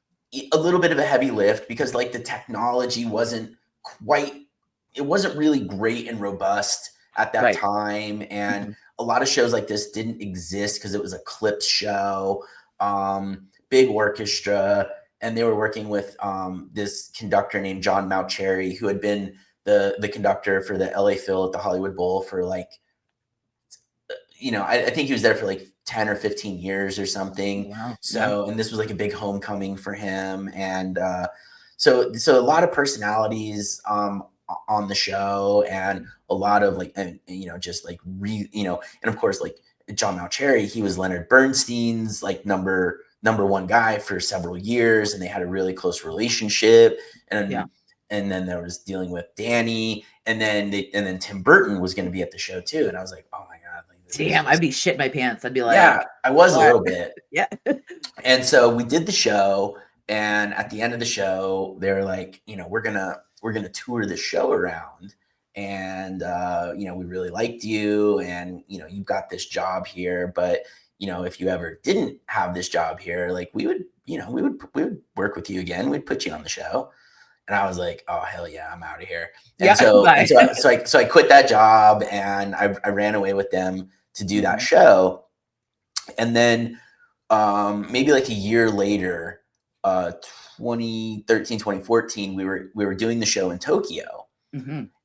a little bit of a heavy lift because like the technology wasn't really great and robust at that Right. time. And a lot of shows like this didn't exist because it was a clips show, big orchestra. And they were working with this conductor named John Mauceri, who had been the conductor for the LA Phil at the Hollywood Bowl for like, you know, I think he was there for like 10 or 15 years or something. Wow. So, and this was like a big homecoming for him. And so a lot of personalities on the show, and a lot of like, and you know, just like, you know, and of course, like John Mauceri, he was Leonard Bernstein's like number one guy for several years, and they had a really close relationship. And then there was dealing with Danny, and then Tim Burton was going to be at the show too. And I was like, oh my God. Like, Damn, I'd be shit my pants. I'd be like, yeah, I was what? a little bit. Yeah. And so we did the show, and at the end of the show, they were like, you know, we're gonna tour the show around, and you know, we really liked you, and you know, you've got this job here, but you know, if you ever didn't have this job here, like we would work with you again. We'd put you on the show. And I was like, oh hell yeah, I'm out of here. And Yeah. so Bye. I quit that job, and I ran away with them to do that show. And then maybe like a year later, 2013, 2014, we were doing the show in Tokyo.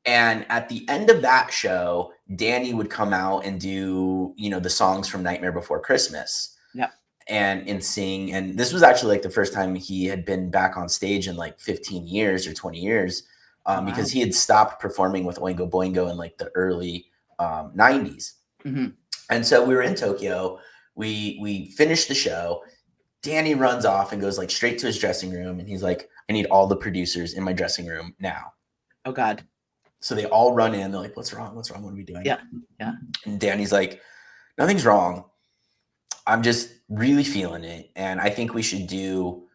And at the end of that show, Danny would come out and do, you know, the songs from Nightmare Before Christmas. Yeah. And sing. And this was actually like the first time he had been back on stage in like 15 years or 20 years, because he had stopped performing with Oingo Boingo in like the early 90s. And so we were in Tokyo. We finished the show. Danny runs off and goes like straight to his dressing room, and he's like, I need all the producers in my dressing room now. Oh God. So they all run in. They're like, what's wrong? What are we doing? Yeah. Yeah. And Danny's like, nothing's wrong. I'm just really feeling it. And I think we should do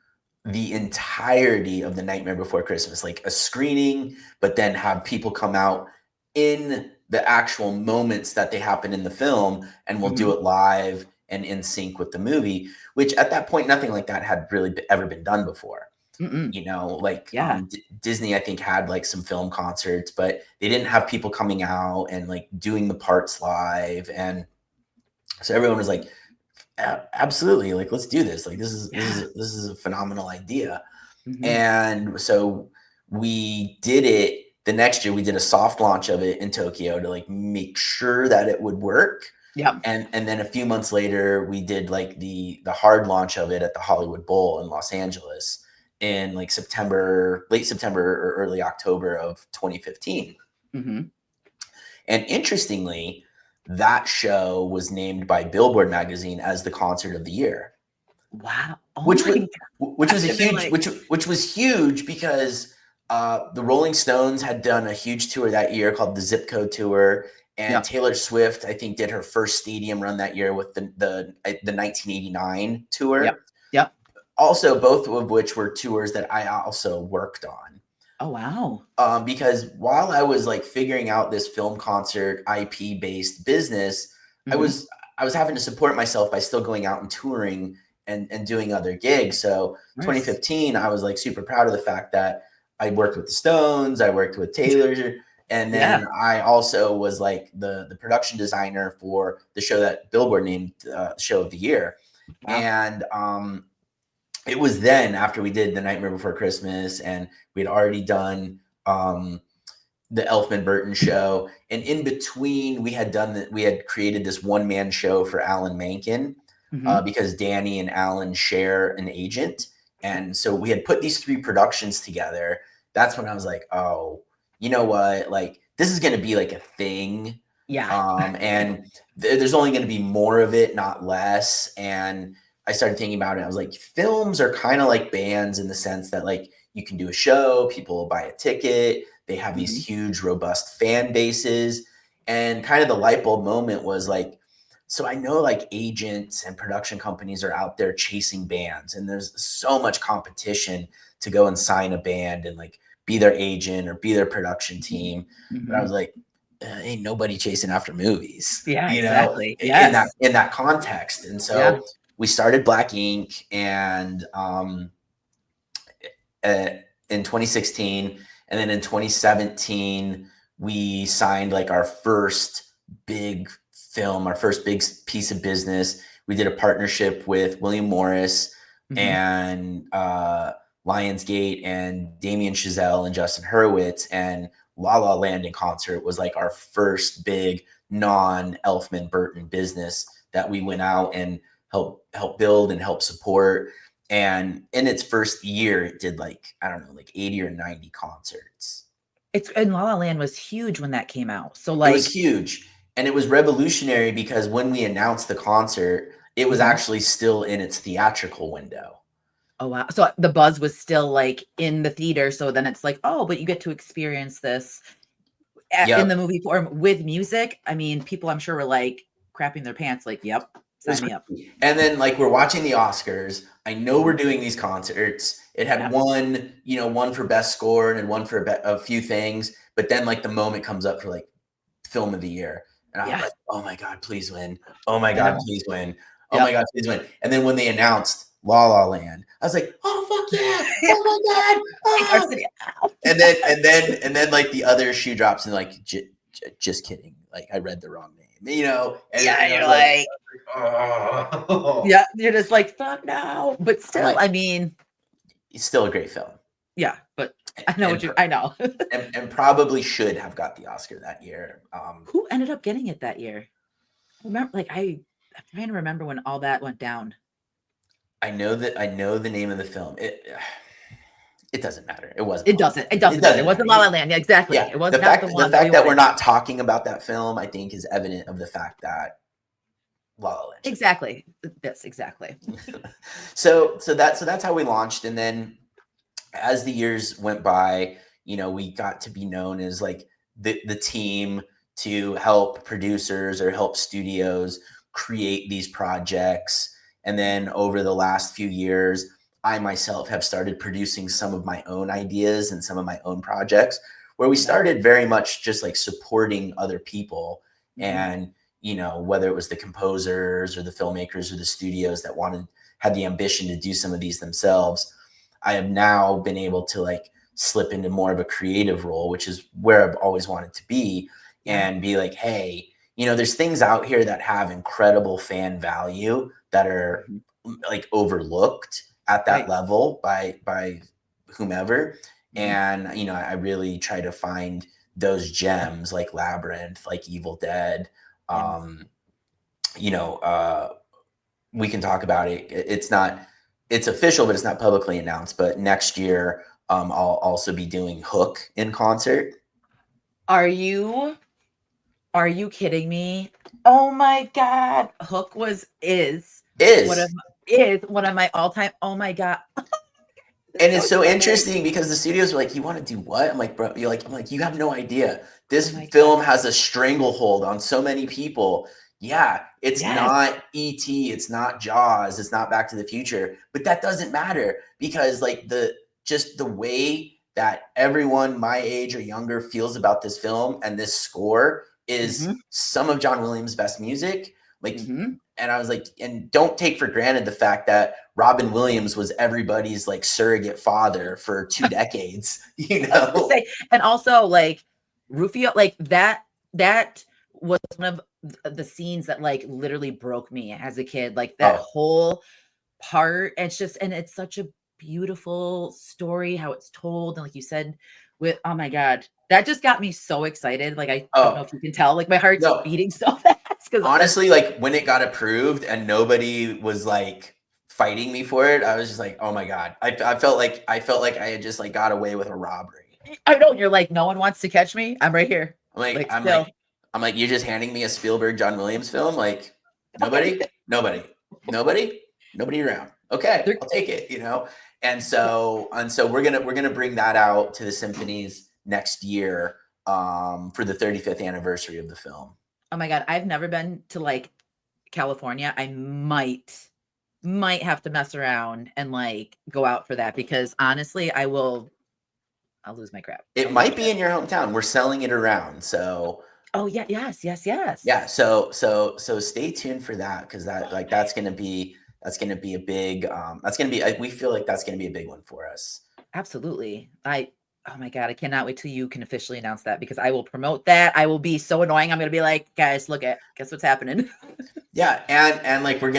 the entirety of the Nightmare Before Christmas, like a screening, but then have people come out in the actual moments that they happen in the film, and we'll do it live and in sync with the movie, which at that point, nothing like that had really ever been done before. You know, like Disney, I think, had like some film concerts, but they didn't have people coming out and like doing the parts live. And so everyone was like, absolutely, like let's do this. Like this is a phenomenal idea. And so we did it. The next year we did a soft launch of it in Tokyo to like make sure that it would work. Yeah. And then a few months later we did like the hard launch of it at the Hollywood Bowl in Los Angeles in like late September or early October of 2015. And interestingly, that show was named by Billboard magazine as the concert of the year. Wow. Which was huge because the Rolling Stones had done a huge tour that year called the Zip Code Tour, and Taylor Swift, I think, did her first stadium run that year with the 1989 tour. Yep. Also, both of which were tours that I also worked on. Oh wow. Because while I was like figuring out this film concert IP based business, I was having to support myself by still going out and touring and doing other gigs. So 2015, I was like super proud of the fact that I worked with the Stones, I worked with Taylor, and then I also was like the production designer for the show that Billboard named Show of the Year. And it was then after we did The Nightmare Before Christmas, and we had already done the Elfman Burton show, and in between we had created this one-man show for Alan Menken, because Danny and Alan share an agent, and so we had put these 3 productions together. That's when I was like, oh, you know what, like this is going to be like a thing. Yeah. And there's only going to be more of it, not less. And I started thinking about it. I was like, films are kind of like bands in the sense that like you can do a show, people will buy a ticket, they have these huge, robust fan bases. And kind of the light bulb moment was like, so I know like agents and production companies are out there chasing bands, and there's so much competition to go and sign a band and like be their agent or be their production team. But I was like, ain't nobody chasing after movies, Yeah, you know, exactly. in Yes. that context. And Yeah. so we started Black Ink, and in 2016, and then in 2017 we signed like our first big film, our first big piece of business. We did a partnership with William Morris and Lionsgate and Damien Chazelle and Justin Hurwitz, and La La Land in Concert was like our first big non-Elfman Burton business that we went out and help build and help support. And in its first year, it did like, I don't know, like 80 or 90 concerts. And La La Land was huge when that came out. So It was like, huge. And it was revolutionary because when we announced the concert, it was actually still in its theatrical window. oh wow. So the buzz was still like in the theater. So then it's like, oh, but you get to experience this in the movie form with music. I mean, people I'm sure were like crapping their pants, like, yep, sign me up. And then like we're watching the Oscars. I know we're doing these concerts. It had one, you know, one for best score and one for a few things. But then like the moment comes up for like film of the year. And I was like, oh my God, please win. Oh my God, please win. Oh my God, please win. And then when they announced La La Land, I was like, oh fuck yeah. Oh my God. Oh. And then like the other shoe drops and like, just kidding. Like I read the wrong name, you know? And you're like, oh. Yeah, you're just like, fuck no. But still, like, I mean, it's still a great film. Yeah, but I know I know. and probably should have got the Oscar that year. Who ended up getting it that year? Remember, like I'm trying to remember when all that went down. I know the name of the film. It doesn't matter. It wasn't. It doesn't matter. It wasn't La La Land. Yeah, exactly. Yeah, It was the not fact the one that we're not talking about that film, I think, is evident of the fact that La La Land. Exactly. Yes, exactly. So that's how we launched, and then as the years went by, you know, we got to be known as like the team to help producers or help studios create these projects. And then over the last few years, I myself have started producing some of my own ideas and some of my own projects, where we started very much just like supporting other people. And, you know, whether it was the composers or the filmmakers or the studios that had the ambition to do some of these themselves, I have now been able to like slip into more of a creative role, which is where I've always wanted to be, and be like, hey, you know, there's things out here that have incredible fan value that are like overlooked at that level by whomever. And, you know, I really try to find those gems like Labyrinth, like Evil Dead. You know, we can talk about it. It's official, but it's not publicly announced. But next year, I'll also be doing Hook in concert. Are you kidding me? Oh my God. Hook is one of my all-time. Oh my God. And it's so interesting because the studios are like, you want to do what? I'm like, bro, I'm like, you have no idea. This film has a stranglehold on so many people. Yeah, it's not E.T., it's not Jaws, it's not Back to the Future, but that doesn't matter because like the way that everyone my age or younger feels about this film and this score is some of John Williams' best music. Like, and I was like, and don't take for granted the fact that Robin Williams was everybody's like surrogate father for 2 decades, you know? And also like Rufio, like that was one of the scenes that like literally broke me as a kid, like that whole part. It's just, and it's such a beautiful story, how it's told. And like you said, with, oh my God, That just got me so excited. Like, I don't know Oh, if you can tell, like my heart's no. beating so fast because Honestly, like when it got approved and nobody was like fighting me for it, I was just like, oh my God. I felt like I had just like got away with a robbery. I know you're like, no one wants to catch me. I'm right here. I'm like, Like I'm still. like, I'm like, you're just handing me a Spielberg John Williams film? Like, nobody, nobody, nobody, nobody around. Okay, They're- I'll take it, you know? And so we're gonna bring that out to the symphonies next year for the 35th anniversary of the film. Oh my God, I've never been to like California. I might have to mess around and like go out for that because honestly, I'll lose my crap. It I'll lose might my be crap. in your hometown. We're selling it around. So Oh yeah, yeah, yes. so stay tuned for that because that's gonna be a big that's gonna be we feel like that's gonna be a big one for us. Absolutely. Oh my God, I cannot wait till you can officially announce that because I will promote that. I will be so annoying. I'm gonna be like, guys, guess what's happening. Yeah, and like we're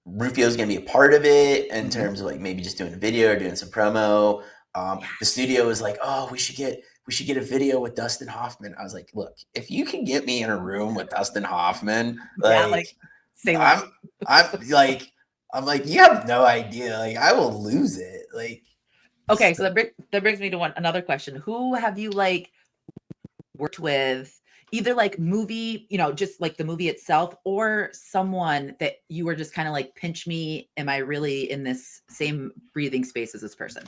Rufio's gonna be a part of it in Mhm. terms of like maybe just doing a video or doing some promo. The Yes. studio was like, oh, we should get a video with Dustin Hoffman. I was like, look, if you can get me in a room with Dustin Hoffman, Yeah, like like say less. I'm I'm like I'm like, you have no idea. Like I will lose it. Like Okay, so so- that brings me to another question. Who have you like worked with, either like movie, just like the movie itself, or someone that you were just kind of like, pinch me, am I really in this same breathing space as this person?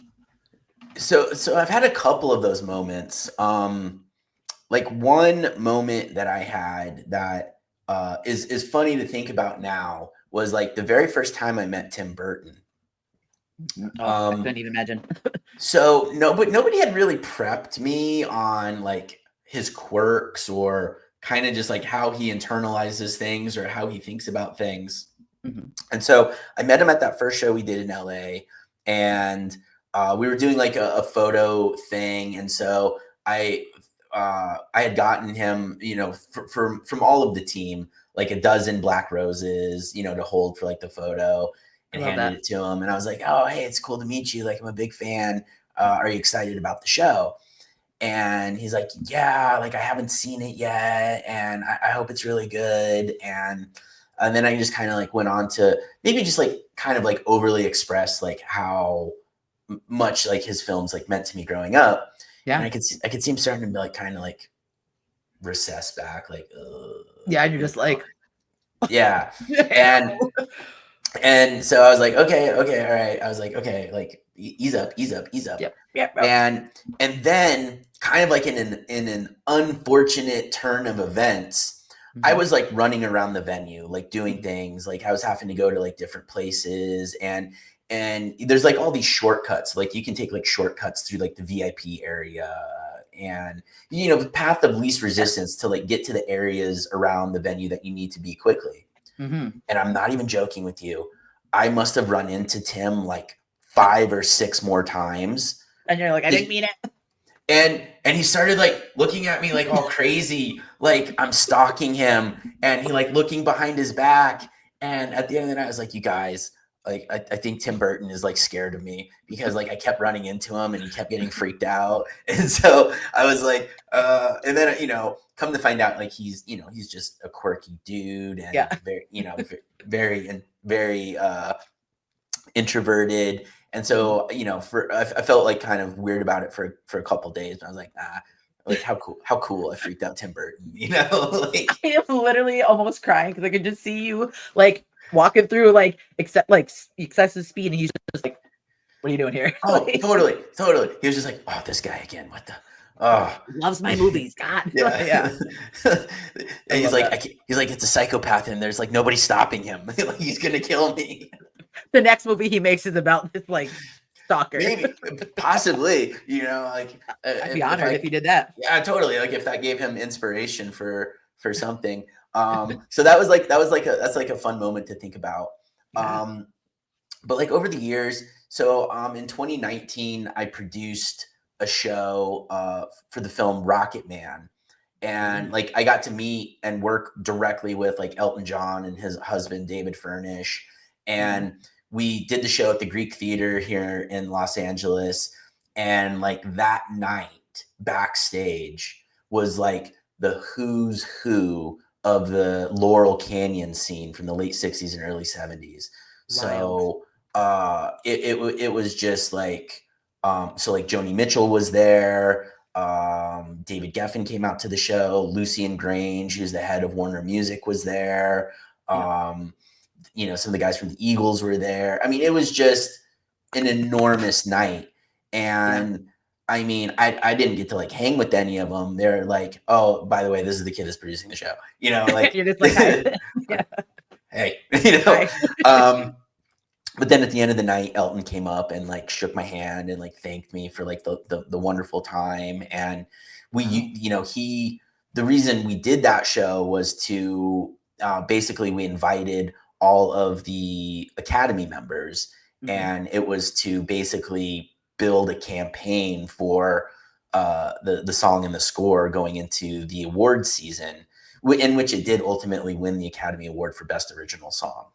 so I've had a couple of those moments. Like one moment that I had that is funny to think about now was like the very first time I met Tim Burton. Oh, I Um, couldn't even imagine. so no, but nobody had really prepped me on like his quirks or kind of just like how he internalizes things or how he thinks about things. Mhm. And so I met him at that first show we did in LA, and we were doing like a photo thing. And so I had gotten him, from all of the team, like a dozen black roses, to hold for like the photo, I and love handed that. it to him. And I was like, oh, hey, it's cool to meet you. Like, I'm a big fan. Are you excited about the show? And he's like, yeah, like I haven't seen it yet, and I hope it's really good. And then I just kind of like went on to maybe just like kind of like overly express like how much like his films like meant to me growing up. And Yeah. I could see him starting to be like kind of like recess back, like Yeah. And you're just like, yeah. And ew. and so I was like, okay, okay, all right. I was like, okay, like ease up, ease up, ease up. Yep. And then kind of like in an unfortunate turn of events, I Mhm. was like running around the venue, like doing things, like I was having to go to like different places, and there's like all these shortcuts, like you can take like shortcuts through like the VIP area, and the path of least Yes. resistance to like get to the areas around the venue that you need to be quickly. Mhm. And I'm not even joking with you. I must have run into Tim like 5 or 6 more times. And you're like, I didn't He- mean it. and he started like looking at me like all crazy, like I'm stalking him, and he like looking behind his back. And at the end of the night, I was like, you guys, like I think Tim Burton is like scared of me because like I kept running into him and he kept getting freaked out. And so I was like, and then come to find out like he's just a quirky dude and Yeah. very, very and very introverted. And Mhm. so, I felt like kind of weird about it for a couple days. But I was like, like how cool I freaked out Tim Burton, like I am literally almost crying because I could just see you like walking through like excessive speed, and he's just like, "What are you doing here?" oh, Like, totally, totally. He was just like, oh, this guy again. What the oh loves my movies. God, yeah. yeah, And I he's love like, that. he's like, it's a psychopath, and there's like nobody stopping him. Like, he's gonna kill me. The next movie he makes is about this like stalker. Maybe, possibly, like I'd be if honored if I you did that. yeah, totally. Like if that gave him inspiration for something. So that's like a fun moment to think about. Yeah. But like over the years, so in 2019, I produced a show for the film Rocket Man, and Ooh. like I got to meet and work directly with like Elton John and his husband David Furnish, Mhm. and we did the show at the Greek Theater here in Los Angeles, and like that night night backstage was like the who's who of the Laurel Canyon scene from the late 60s and early 70s. Wild. So it was just like, so like Joni Mitchell was there. David Geffen came out to the show. Lucian Grange, who's the head of Warner Music, was there. You know, some of the guys from the Eagles were there. I mean, it was just an enormous night. And I mean, I didn't get to like hang with any of them. They're like, oh, by the way, this is the kid that's producing the show. You know, like You're just like, hi. hey, you know. But then at the end of the night, Elton came up and like shook my hand and like thanked me for like the wonderful time. And we, you know, the reason we did that show was to basically we invited all of the Academy members, and it was to basically build a campaign for the song and the score going into the award season, in which it did ultimately win the Academy Award for Best Original Song.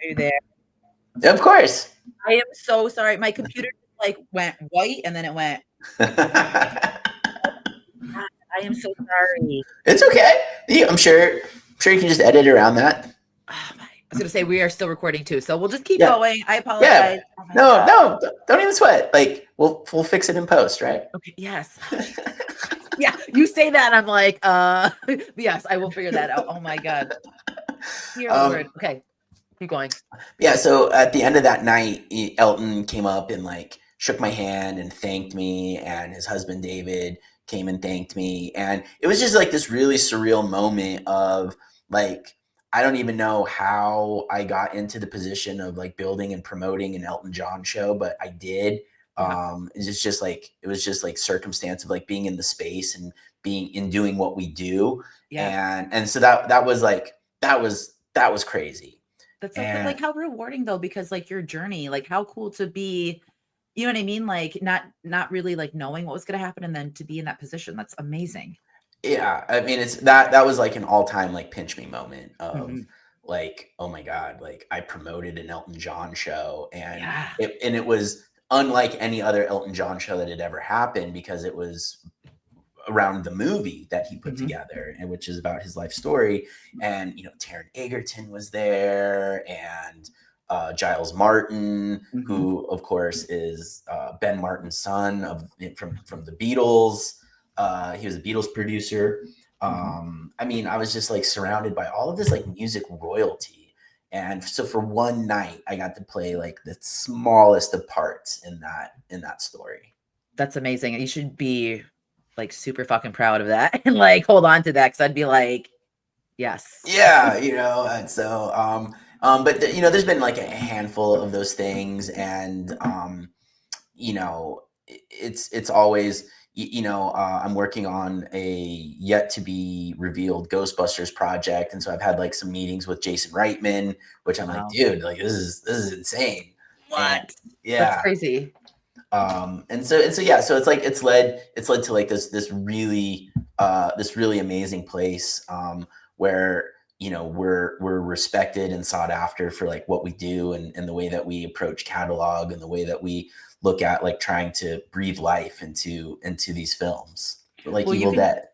Are you there? Of course. I am so sorry. My computer like went white and then it went. I am so sorry. It's okay. I'm sure you can just edit around that. Oh my, I was gonna say we are still recording too, so we'll just keep going. I apologize. Yeah. Oh no, don't even sweat. Like we'll fix it in post, right? Okay. Yes. Yeah, you say that, and I'm like, yes, I will figure that out. Oh my god. Dear Lord. Okay, keep going. Yeah. So at the end of that night, Elton came up and like shook my hand and thanked me, and his husband David came and thanked me, and it was just like this really surreal moment of like, I don't even know how I got into the position of like building and promoting an Elton John show, but I did. It's just like, it was just like circumstance of like being in the space and doing what we do. And so that was like, that was crazy. That's so cool. Like how rewarding though, because like your journey, like how cool to be, you know what I mean? Like not really like knowing what was going to happen and then to be in that position. That's amazing. Yeah. I mean, it's that was like an all-time like pinch me moment of like, oh my God, like I promoted an Elton John show, and it was unlike any other Elton John show that had ever happened, because it was around the movie that he put together, and which is about his life story. And you know, Taron Egerton was there, and Giles Martin, who of course is Ben Martin's son from the Beatles. He was a Beatles producer. I mean, I was just like surrounded by all of this like music royalty. And so for one night, I got to play like the smallest of parts in that story. That's amazing. You should be like super fucking proud of that and like hold on to that, because I'd be like, yes. Yeah, you know, and so but you know, there's been like a handful of those things, and you know, it's always, you know, I'm working on a yet to be revealed Ghostbusters project, and so I've had like some meetings with Jason Reitman, which I'm like, dude, like this is insane. What? And, yeah, that's crazy. And so yeah, so it's like it's led to like this really amazing place, where you know we're respected and sought after for like what we do, and the way that we approach catalog, and the way that we look at like trying to breathe life into these films, like Evil Dead.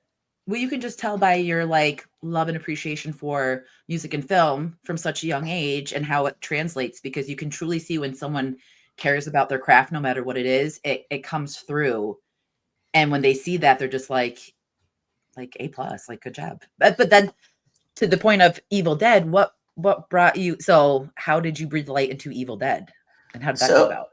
Well, you can just tell by your like love and appreciation for music and film from such a young age, and how it translates, because you can truly see when someone cares about their craft, no matter what it is, it comes through. And when they see that, they're just like A+, like good job. But then to the point of Evil Dead, what brought you, so how did you breathe light into Evil Dead? And how did that come So about?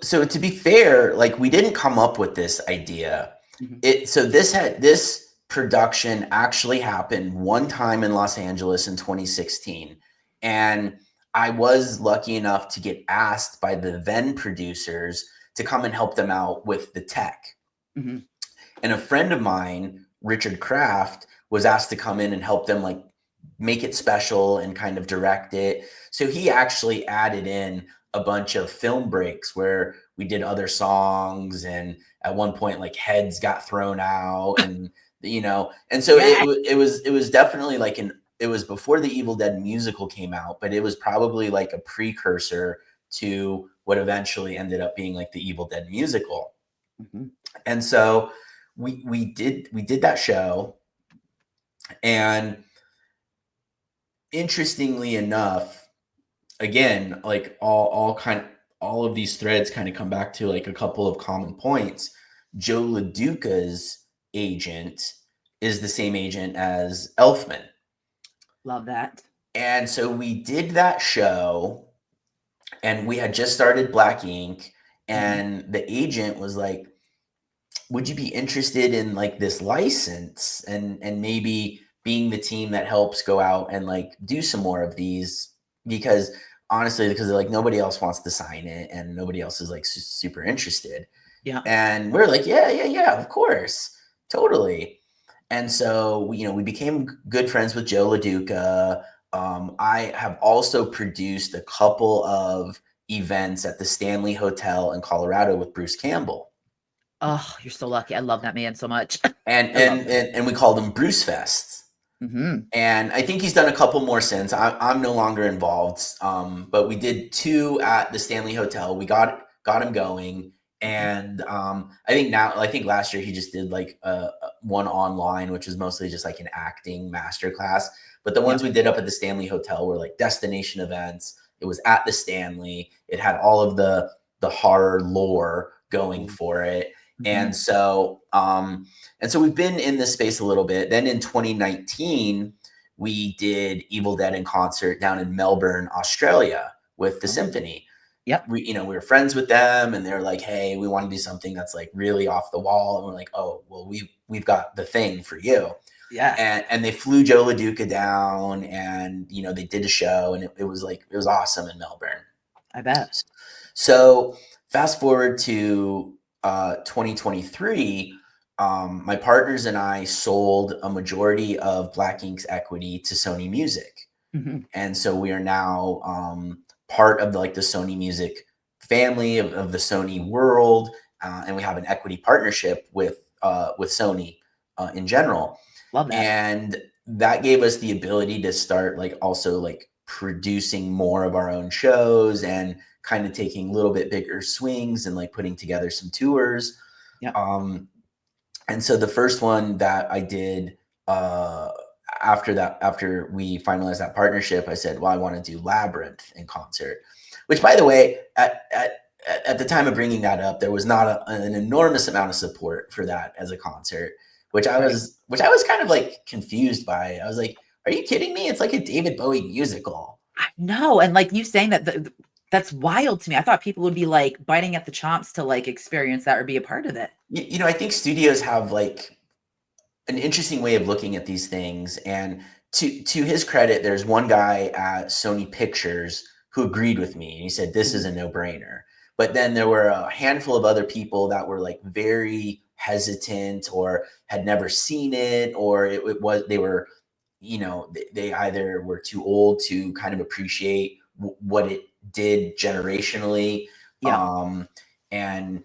so to be fair, like we didn't come up with this idea. Mhm. This production actually happened one time in Los Angeles in 2016, and I was lucky enough to get asked by the then producers to come and help them out with the tech. Mhm. And a friend of mine, Richard Kraft, was asked to come in and help them like make it special and kind of direct it. So he actually added in a bunch of film breaks where we did other songs, and at one point like heads got thrown out, and and so Yeah. it was definitely like it was before the Evil Dead musical came out, but it was probably like a precursor to what eventually ended up being like the Evil Dead musical. Mhm. And so we did that show, and interestingly enough, again, like all of these threads kind of come back to like a couple of common points. Joe LaDuca's agent is the same agent as Elfman. Love that. And so we did that show, and we had just started Black Ink, Mhm. and the agent was like, would you be interested in like this license and maybe being the team that helps go out and like do some more of these? Because honestly, because like nobody else wants to sign it and nobody else is like super interested. Yeah. And we're like, yeah, of course, totally. And so we became good friends with Joe LaDuca. I have also produced a couple of events at the Stanley Hotel in Colorado with Bruce Campbell. Oh, you're so lucky. I love that man so much. and I love and him. and, and we called them Bruce Fest. Mhm. And I think he's done a couple more since. I'm no longer involved, but we did two at the Stanley Hotel. We got him going, Mhm. and I think last year he just did like one online, which was mostly just like an acting masterclass. But the ones Yep. we did up at the Stanley Hotel were like destination events. It was at the Stanley. It had all of the horror lore going Ooh. for it, and Mhm. so we've been in this space a little bit. Then in 2019, we did Evil Dead in concert down in Melbourne, Australia with the Oh. symphony. Yep. We were friends with them, and they're like, hey, we want to do something that's like really off the wall. And we're like, oh, well, we've got the thing for you. Yes. And they flew Joe LaDuca down, and they did a show, and it was awesome in Melbourne. I bet. So fast forward to 2023, my partners and I sold a majority of Black Ink's equity to Sony Music, Mhm. and so we are now part of the Sony Music family of the Sony world, and we have an equity partnership with Sony in general, Love that. and that gave us the ability to start like also like producing more of our own shows and kind of taking a little bit bigger swings and like putting together some tours. Yep. um and so the first one that I did, uh after we finalized that partnership, I said, well, I want to do Labyrinth in concert, which, by the way, at the time of bringing that up, there was not an enormous amount of support for that as a concert, Right. which I was kind of like confused by. I was like, are you kidding me? It's like a David Bowie musical. I know, and, like, you saying that, that's wild to me. I thought people would be, like, biting at the chops to, like, experience that or be a part of it. I think studios have like an interesting way of looking at these things. And to his credit, there's one guy at Sony Pictures who agreed with me, and he said this is Mhm. a no-brainer. But then there were a handful of other people that were like very hesitant or had never seen it, or it was they were, they either were too old to kind of appreciate what it did generationally, Yep. um, and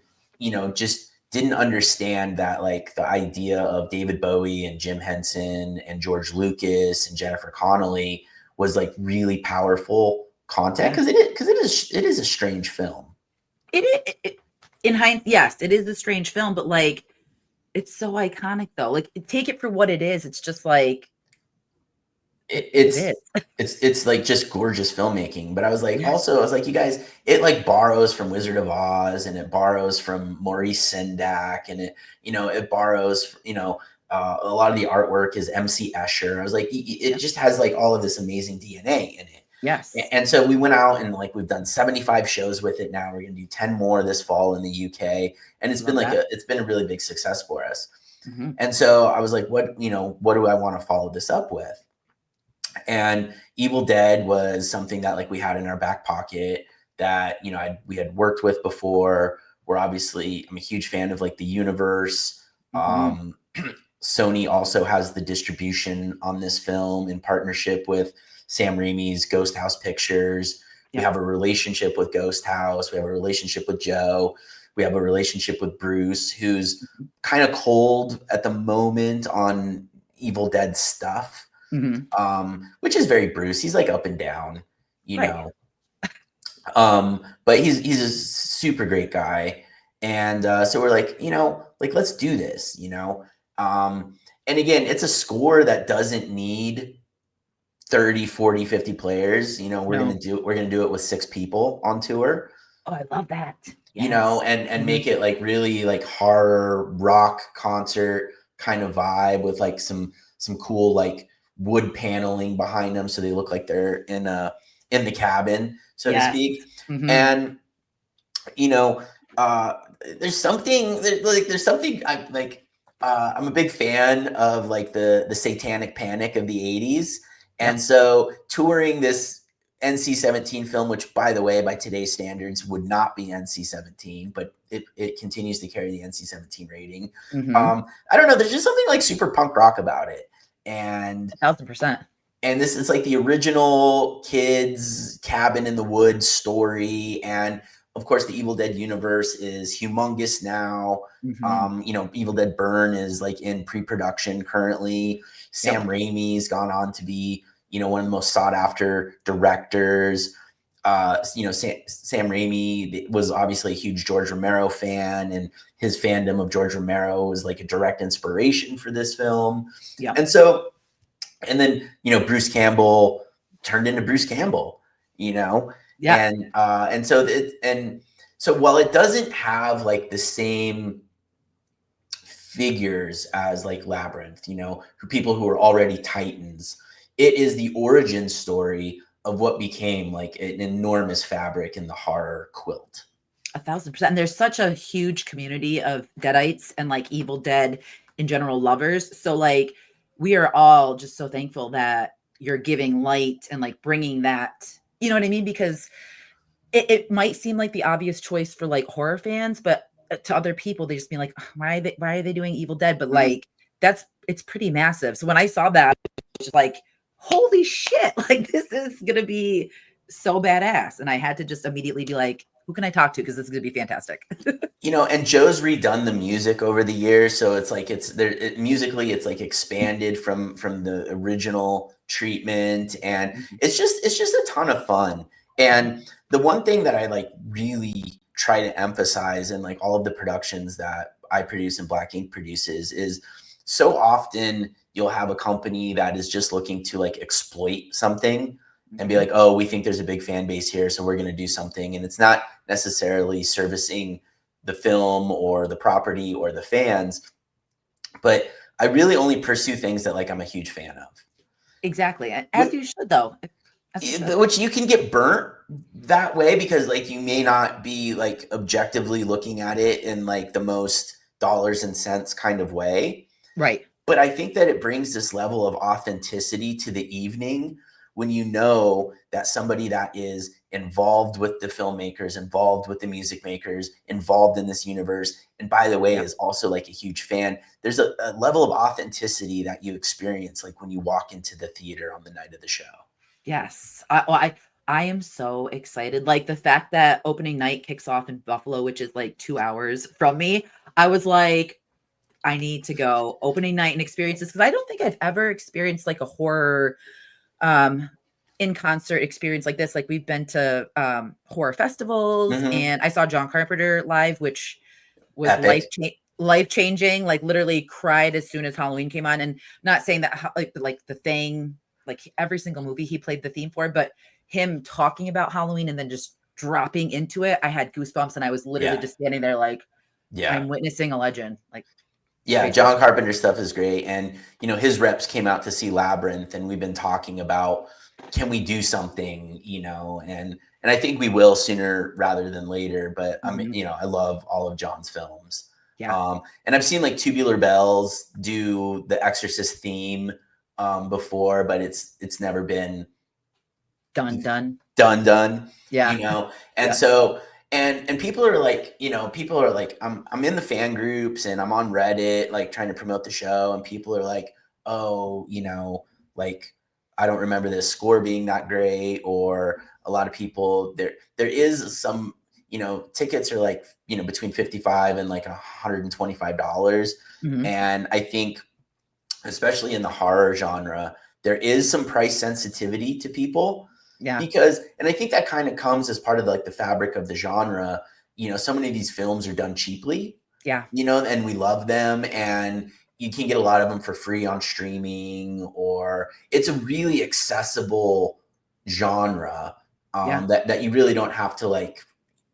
just didn't understand that like the idea of David Bowie and Jim Henson and George Lucas and Jennifer Connelly was like really powerful content, Yeah. because it is a strange film. It in hind yes, it is a strange film, but, like, it's so iconic, though. Like, take it for what it is. It's just, like, it, it it's is. it's like just gorgeous filmmaking. But Yeah. I was like, you guys, it like borrows from Wizard of Oz, and it borrows from Maurice Sendak, and it borrows, A lot of the artwork is MC Escher. I was like, it just has like all of this amazing DNA in it. Yes. And so we went out and like we've done 75 shows with it now. We're gonna do 10 more this fall in the UK. And it's been Love like that. it's been a really big success for us. Mm-hmm. And so I was like, what do I want to follow this up with? And Evil Dead was something that like we had in our back pocket that, we had worked with before. We're obviously, I'm a huge fan of like the universe. Mm-hmm. Sony also has the distribution on this film in partnership with Sam Raimi's Ghost House Pictures. We have a relationship with Ghost House. We have a relationship with Joe. We have a relationship with Bruce, who's kind of cold at the moment on Evil Dead stuff, which is very Bruce. He's like up and down, know. But he's a super great guy. And so we're like, like, let's do this, and again, it's a score that doesn't need 30, 40, 50 players. We're going to do it with 6 people on tour. Oh, I love that. And make it like really like horror rock concert kind of vibe with like some cool like wood paneling behind them. So they look like they're in the cabin, so to speak. And, there's something I'm a big fan of like the satanic panic of the 80s. And so touring this NC-17 film, which by the way, by today's standards would not be NC-17, but it continues to carry the NC-17 rating. I don't know. There's just something like super punk rock about it. And 1,000%. And this is like the original kids cabin in the woods story. And of course, the Evil Dead universe is humongous now. Evil Dead Burn is like in pre-production currently. Sam Raimi's gone on to be, one of the most sought after directors. Sam Raimi was obviously a huge George Romero fan, and his fandom of George Romero was like a direct inspiration for this film. And then, Bruce Campbell turned into Bruce Campbell, and so while it doesn't have like the same figures as like Labyrinth, people who are already titans, it is the origin story of what became like an enormous fabric in the horror quilt. 1,000%. And there's such a huge community of Deadites and like Evil Dead in general lovers. So like, we are all just so thankful that you're giving light and like bringing that, you know what I mean? Because it might seem like the obvious choice for like horror fans, but to other people, they just be like, why are they doing Evil Dead? But like, it's pretty massive. So when I saw that, it's just like, holy shit, like this is going to be so badass. And I had to just immediately be like, who can I talk to? Because this is going to be fantastic. And Joe's redone the music over the years. So it's like, musically, it's like expanded from the original treatment. And it's just a ton of fun. And the one thing that I like really try to emphasize in like all of the productions that I produce and Black Ink produces is so often you'll have a company that is just looking to like exploit something and be like, oh, we think there's a big fan base here, so we're going to do something. And it's not necessarily servicing the film or the property or the fans, but I really only pursue things that like I'm a huge fan of. Exactly. As you should, though. Which you can get burnt that way because like you may not be like objectively looking at it in like the most dollars and cents kind of way. Right. But I think that it brings this level of authenticity to the evening when you know that somebody that is involved with the filmmakers, involved with the music makers, involved in this universe, and by the way, is also like a huge fan. There's a level of authenticity that you experience like when you walk into the theater on the night of the show. Yes. I am so excited. Like the fact that opening night kicks off in Buffalo, which is like 2 hours from me. I was like, I need to go opening night and experience this because I don't think I've ever experienced like a horror in concert experience like this. Like we've been to horror festivals and I saw John Carpenter live, which was life changing. Like literally cried as soon as Halloween came on. And not saying that like the thing, like every single movie he played the theme for, but him talking about Halloween and then just dropping into it, I had goosebumps and I was literally just standing there like, I'm witnessing a legend. Like, Yeah, Great John stuff. Carpenter stuff is great. And, his reps came out to see Labyrinth, and we've been talking about, can we do something, and I think we will sooner rather than later. But Mhm. I love all of John's films. Yeah. And I've seen like Tubular Bells do the Exorcist theme before, but it's never been Done. done, Yeah. and Yeah. so and people are like, I'm in the fan groups and I'm on Reddit, like trying to promote the show, and people are like, oh, like, I don't remember this score being that great. Or a lot of people, there is some, tickets are like, between 55 and like $125. Mhm. And I think, especially in the horror genre, there is some price sensitivity to people, Yeah. because, and I think that kind of comes as part of like the fabric of the genre. So many of these films are done cheaply, Yeah. and we love them, and you can get a lot of them for free on streaming, or it's a really accessible genre, Yeah. that you really don't have to like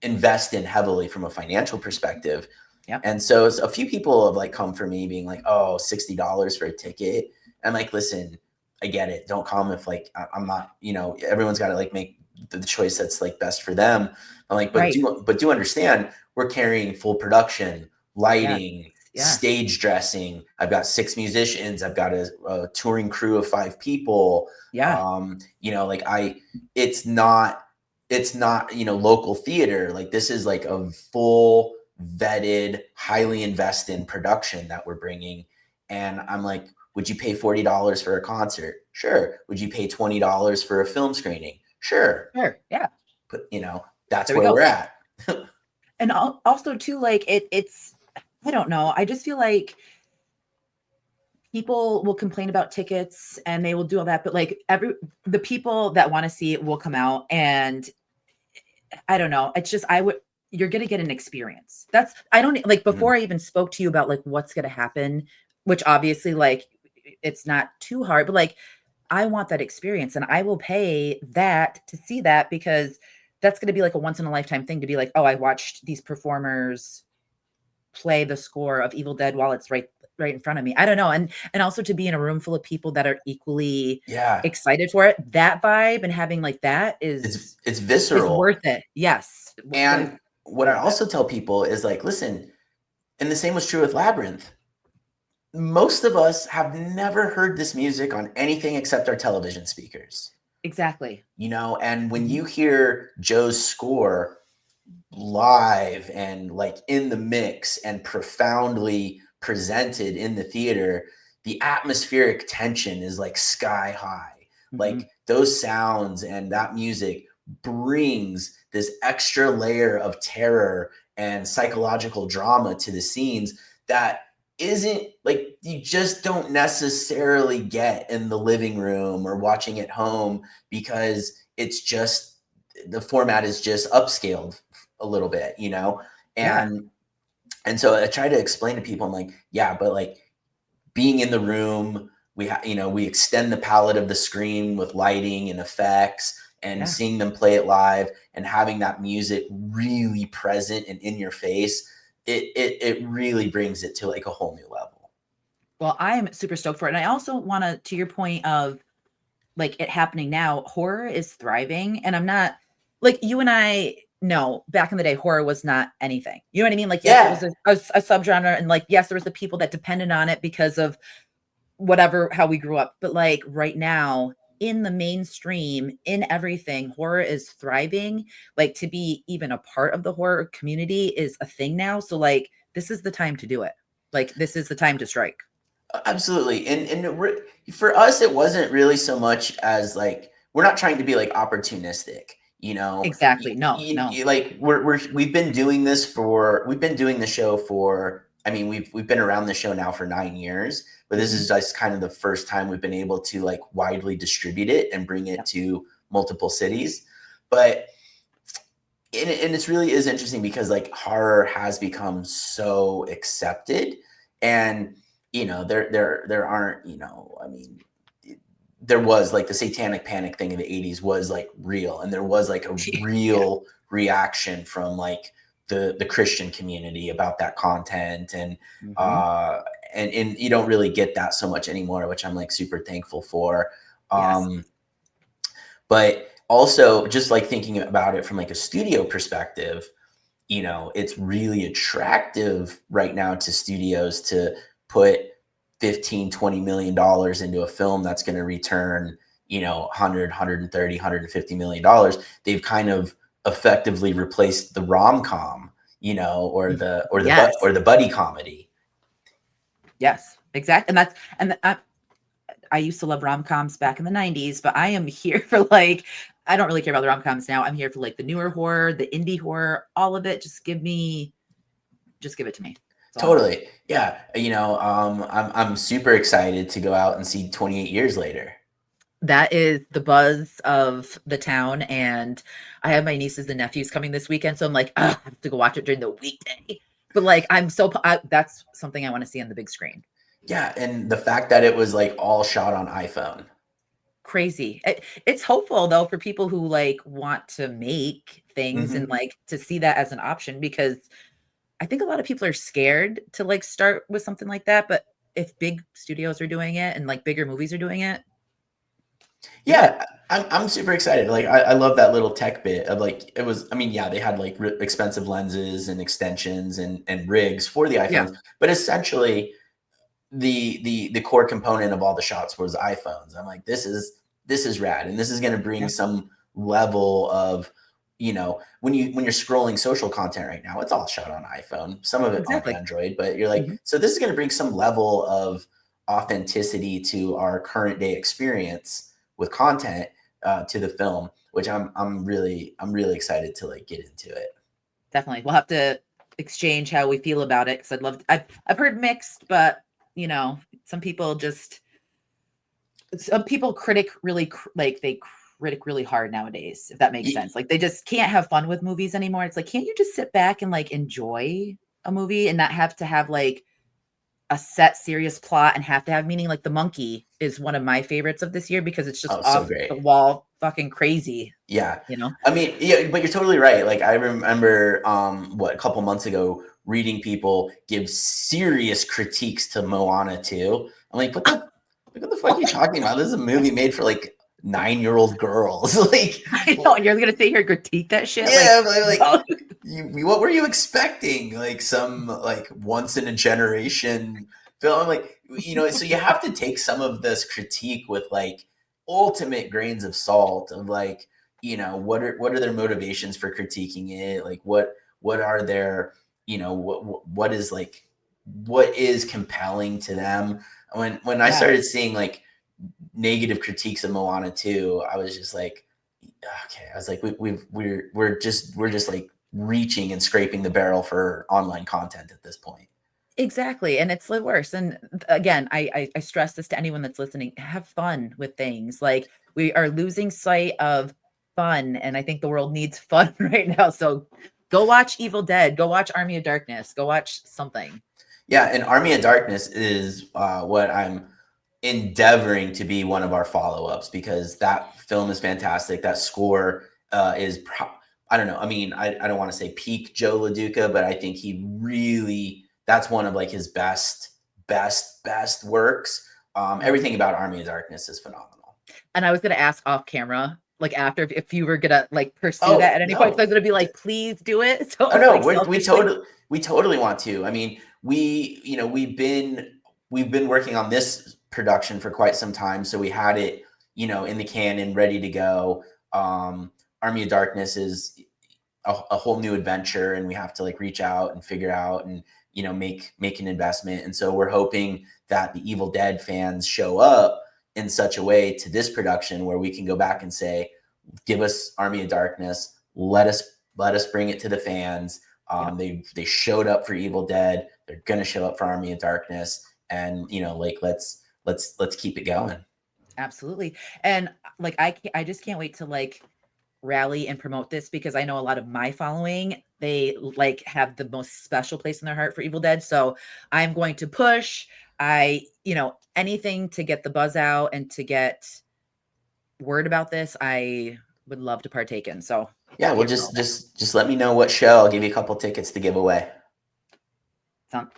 invest in heavily from a financial perspective. Yep. And so a few people have like come for me being like, oh, $60 for a ticket. I'm like, listen, I get it. Don't come if like I'm not, everyone's got to like make the choice that's like best for them. I'm like, but Right. do understand, we're carrying full production, Yes. lighting, Yes. stage dressing. I've got 6 musicians. I've got a touring crew of 5 people. Yeah. Like it's not local theater. Like, this is like a full vetted, highly invested production that we're bringing. And I'm like, would you pay $40 for a concert? Sure. Would you pay $20 for a film screening? Sure. Sure. Yeah. But that's There we where go. we're at. And also too, like it's I don't know. I just feel like people will complain about tickets and they will do all that, but like the people that want to see it will come out, and I don't know. It's just you're gonna get an experience. That's I don't like Mhm. before I even spoke to you about like what's gonna happen, which obviously like it's not too hard, but like I want that experience and I will pay that to see that because that's gonna be like a once in a lifetime thing to be like, oh, I watched these performers play the score of Evil Dead while it's right in front of me. I don't know. And also to be in a room full of people that are equally Yeah. excited for it. That vibe and having like that It's is visceral. worth it. Yes. And what I Worth it. also tell people is like, listen, and the same was true with Labyrinth. Most of us have never heard this music on anything except our television speakers. Exactly. And when Mhm. you hear Joe's score live and like in the mix and profoundly presented in the theater, the atmospheric tension is like sky high. Mhm. Like, those sounds and that music brings this extra layer of terror and psychological drama to the scenes that isn't like, you just don't necessarily get in the living room or watching at home, because it's just, the format is just upscaled a little bit, Yeah. and so I try to explain to people, I'm like, yeah, but like, being in the room, we extend the palette of the screen with lighting and effects, and Yeah. seeing them play it live and having that music really present and in your face, it really brings it to like a whole new level. Well, I'm super stoked for it. And I also want to your point of like it happening now, horror is thriving. And I'm not like you and I know back in the day, horror was not anything. You know what I mean? Like, yes, it was Yeah. a subgenre. And like, yes, there was the people that depended on it because of whatever, how we grew up. But like right now, in the mainstream, in everything, horror is thriving. Like to be even a part of the horror community is a thing now. So like, this is the time to do it. Like, this is the time to strike. Absolutely. For us, it wasn't really so much as like, we're not trying to be like opportunistic, Exactly. No, no. like, we've been doing the show for, I mean, we've been around the show now for 9 years, but this Mhm. is just kind of the first time we've been able to like widely distribute it and bring it Yep. to multiple cities. But and it's really is interesting, because like, horror has become so accepted, and there aren't, I mean, there was like the satanic panic thing in the 80s was like real, and there was like a Yeah. real reaction from like the Christian community about that content, Mhm. uh and you don't really get that so much anymore, which I'm like super thankful for. Yes. But also just like thinking about it from like a studio perspective, it's really attractive right now to studios to put 15-20 million dollars into a film that's going to return 100 130 150 million dollars. They've kind of effectively replaced the rom-com, Yes. or the buddy comedy. Yes. Exactly. I used to love rom-coms back in the 90s, but I am here for like, I don't really care about the rom-coms now. I'm here for like the newer horror, the indie horror, all of it. Just give it to me. That's all I want. Totally. Yeah. I'm super excited to go out and see 28 Years Later. That is the buzz of the town. And I have my nieces and nephews coming this weekend. So I'm like, I have to go watch it during the weekday. But like, that's something I want to see on the big screen. Yeah. And the fact that it was like all shot on iPhone. Crazy. It's hopeful though for people who like want to make things and Hmm. like to see that as an option, because I think a lot of people are scared to like start with something like that. But if big studios are doing it and like bigger movies are doing it, do it. Yeah, I'm super excited. Like I love that little tech bit of like it was. I mean, yeah, they had like expensive lenses and extensions and rigs for the Yeah, iPhones, but essentially the core component of all the shots was iPhones. I'm like, this is rad, and this is going to bring yeah, some level of when you're scrolling social content right now, it's all shot on iPhone, some of it on exactly. Android, but you're like, Mhm. so this is going to bring some level of authenticity to our current day experience with content, to the film, which I'm really excited to like get into it. Definitely. We'll have to exchange how we feel about it because I've heard mixed, but some people just some people they critic really hard nowadays, if that makes Y- sense. Like they just can't have fun with movies anymore. It's like, can't you just sit back and like enjoy a movie and not have to have like a set serious plot and have to have meaning? Like The Monkey is one of my favorites of this year because it's just oh, so off great. the wall fucking crazy, Yeah. you know? I mean, yeah, but you're totally right. Like I remember a couple months ago reading people give serious critiques to Moana 2. I'm like, what the fuck are you talking about? This is a movie made for like 9-year-old girls. Like, I know, and you're gonna sit here and critique that shit. Like, yeah, but like no. what were you expecting? Like some like once in a generation film? I'm like, so you have to take some of this critique with like ultimate grains of salt of like, what are their motivations for critiquing it? Like what are their, what is compelling to them? When I Yeah, started seeing like negative critiques of Moana 2, I was just like, okay. I was like, we're just like reaching and scraping the barrel for online content at this point. exactly. And it's the worst. And again, I stress this to anyone that's listening: have fun with things. Like we are losing sight of fun, and I think the world needs fun right now. So go watch Evil Dead. Go watch Army of Darkness. Go watch something. Yeah, and Army of Darkness is what I'm endeavoring to be one of our follow-ups, because that film is fantastic. That score I don't know. I mean, I don't want to say peak Joe LaDuca, but I think he really, that's one of like his best works. Mhm. Everything about Army of Darkness is phenomenal. And I was gonna ask off camera, like after, if you were gonna like pursue that Oh at any point, 'cause I no, was gonna be like, please do it. So oh no, like we selfishly. totally want to. I mean, we've been working on this production for quite some time, so we had it, in the can and ready to go. Army of Darkness is a whole new adventure, and we have to like reach out and figure out and make an investment. And so we're hoping that the Evil Dead fans show up in such a way to this production where we can go back and say, give us Army of Darkness. Let us bring it to the fans. Yep. They showed up for Evil Dead. They're gonna show up for Army of Darkness, and like let's keep it going. Absolutely. And like I just can't wait to like rally and promote this because I know a lot of my following, they like have the most special place in their heart for Evil Dead. So I'm going to push anything to get the buzz out and to get word about this. I would love to partake in. So Yeah, well, here for all just that. just just let me know what show. I'll give you a couple tickets to give away.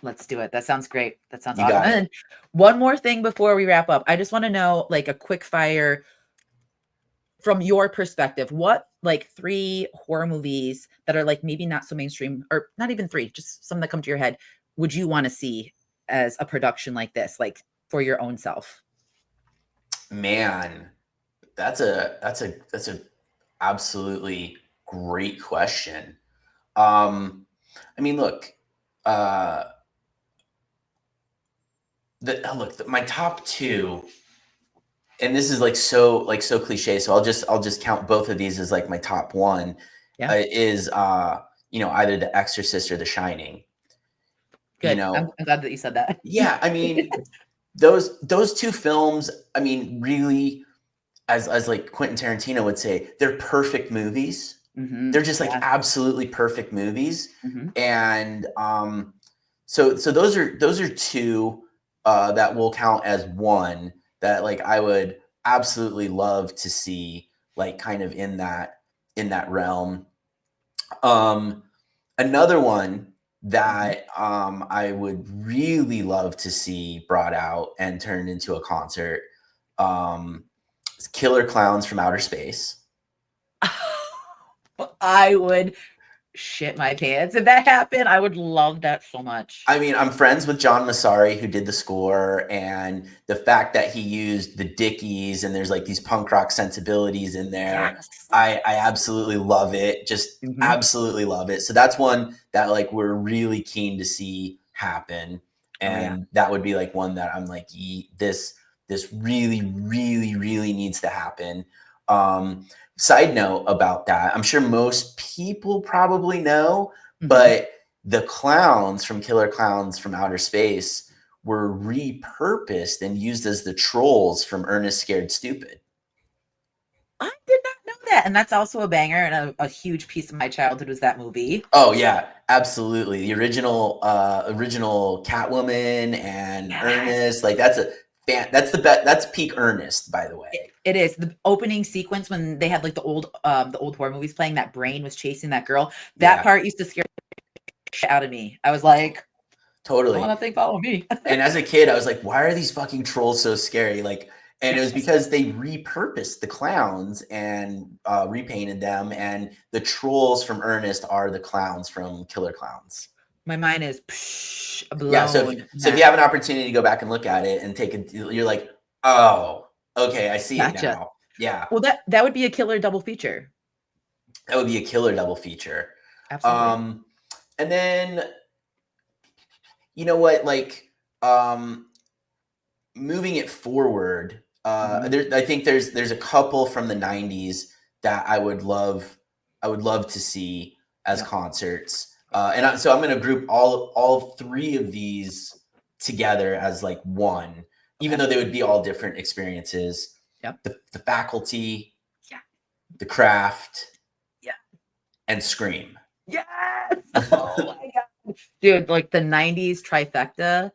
Let's do it. That sounds great. That sounds You awesome. got And it. then one more thing before we wrap up. I just want to know, like, a quick fire from your perspective. What, like, 3 horror movies that are, like, maybe not so mainstream, or not even 3, just some that come to your head, would you want to see as a production like this, like, for your own self? Man, that's a absolutely great question. I mean, look, uh, my top two, and this is like so cliche, so I'll just count both of these as like my top one. Yeah, Is either The Exorcist or The Shining. You good. I'm, know, I'm glad that you said that. yeah. I mean, those two films. I mean, really, as like Quentin Tarantino would say, they're perfect movies. They're just like Yeah. absolutely perfect movies. Hmm. And so those are two that will count as one that like I would absolutely love to see, like kind of in that realm. Um Another one Hmm. that I would really love to see brought out and turned into a concert is Killer Clowns from Outer Space. I would shit my pants if that happened. I would love that so much. I mean, I'm friends with John Massari, who did the score, and the fact that he used the Dickies and there's like these punk rock sensibilities in there, Yes. I absolutely love it. Just Hmm. absolutely love it. So that's one that like we're really keen to see happen, Oh yeah. and that would be like one that I'm like, this really, really, really needs to happen. Um, Side note about that, I'm sure most people probably know, Hmm. but the clowns from Killer Clowns from Outer Space were repurposed and used as the trolls from Ernest Scared Stupid. I did not know that, and that's also a banger and a huge piece of my childhood was that movie. Oh yeah, absolutely. The original Catwoman and Yes. Ernest, like that's the best. That's peak Ernest, by the way. It is the opening sequence when they had like the old horror movies playing. That brain was chasing that girl. That Yeah, part used to scare the shit out of me. I was like, "Don't let totally. that thing follow me." And as a kid, I was like, why are these fucking trolls so scary? Like, and it was Yes. because they repurposed the clowns and repainted them, and the trolls from Ernest are the clowns from Killer Clowns. My mind is Yeah, so if blown so if you have now. an opportunity to go back and look at it and take it, you're like, oh, okay, I see it Gotcha. now. Yeah, Well, that would be a killer double feature. that would be a killer double feature. Absolutely. Um, and then you know what, like, um, moving it forward, Hmm. I think there's a couple from the '90s that I would love to see as Yep. concerts, so I'm going to group all three of these together as like one, even Okay. though they would be all different experiences. Yep. The Faculty, Yeah. The Craft, Yeah. and Scream. Yes. Oh my god, dude! Like the '90s trifecta.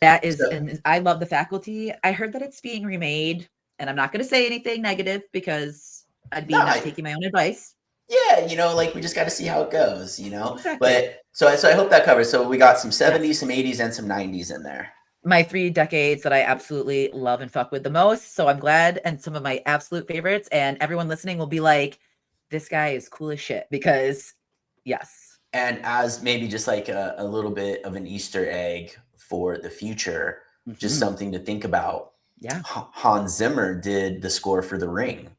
That is, So and I love the Faculty. I heard that it's being remade, and I'm not going to say anything negative because I'd no, be not taking my own advice. yeah, like we just got to see how it goes. Exactly. But so I hope that covers. So we got some Yes. 70s, some 80s, and some 90s in there. My 3 decades that I absolutely love and fuck with the most. So I'm glad, and some of my absolute favorites. And everyone listening will be like, "This guy is cool as shit." Because, yes. And as maybe just like a little bit of an Easter egg for the future, just Hmm. something to think about. Yeah. Hans Zimmer did the score for The Ring.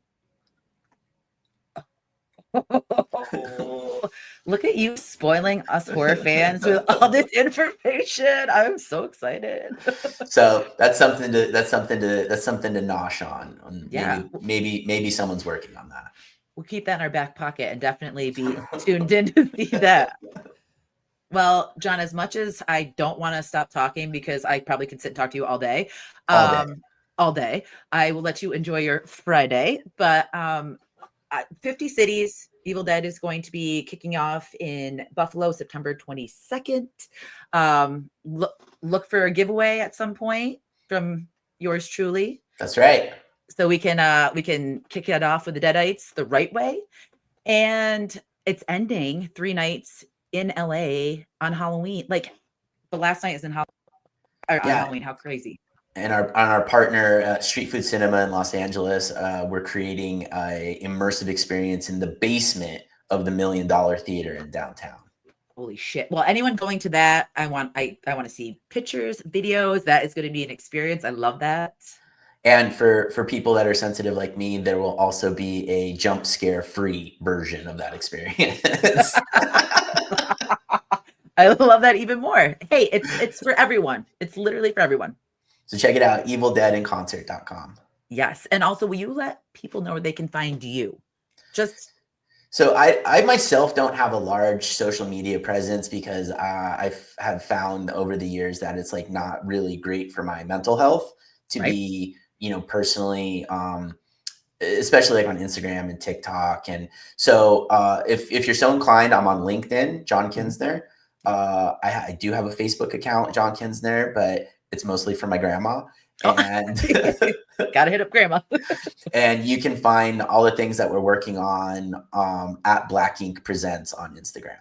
Look at you spoiling us horror fans with all this information. I'm so excited. So that's something to nosh on. Yeah, Maybe someone's working on that. we'll keep that in our back pocket and definitely be tuned in to see that. Well, John, as much as I don't want to stop talking because I probably could sit and talk to you all day, All day. um, all day, I will let you enjoy your Friday. But 50 Cities Evil Dead is going to be kicking off in Buffalo September 22nd. Look for a giveaway at some point from yours truly, That's right. so we can kick it off with the Deadites the right way. And it's ending 3 nights in LA on Halloween. Like the last night is on Yeah. Halloween. How crazy. And our partner, Street Food Cinema in Los Angeles, we're creating a immersive experience in the basement of the $1 Million Theater in downtown. Holy shit. Well, anyone going to that, I want to see pictures, videos. That is going to be an experience. I love that. And for people that are sensitive like me, there will also be a jump scare free version of that experience. I love that even more. Hey, it's for everyone. It's literally for everyone. So check it out, evildeadinconcert.com. Yes. And also, will you let people know where they can find you? Just So I myself don't have a large social media presence because I have found over the years that it's like not really great for my mental health to right. be, personally, especially like on Instagram and TikTok. And so if you're so inclined, I'm on LinkedIn, John Kinsner. I do have a Facebook account, John Kinsner, but it's mostly for my grandma. And gotta hit up grandma. and you can find all the things that we're working on at Black Ink Presents on Instagram.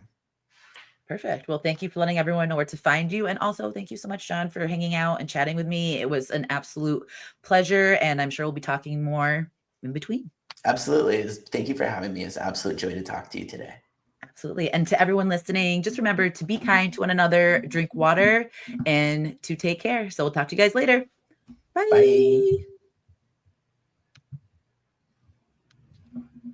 Perfect. Well, thank you for letting everyone know where to find you. And also thank you so much, John, for hanging out and chatting with me. It was an absolute pleasure. And I'm sure we'll be talking more in between. Absolutely. Thank you for having me. It's an absolute joy to talk to you today. Absolutely. And to everyone listening, just remember to be kind to one another, drink water, and to take care. So we'll talk to you guys later. Bye. Bye.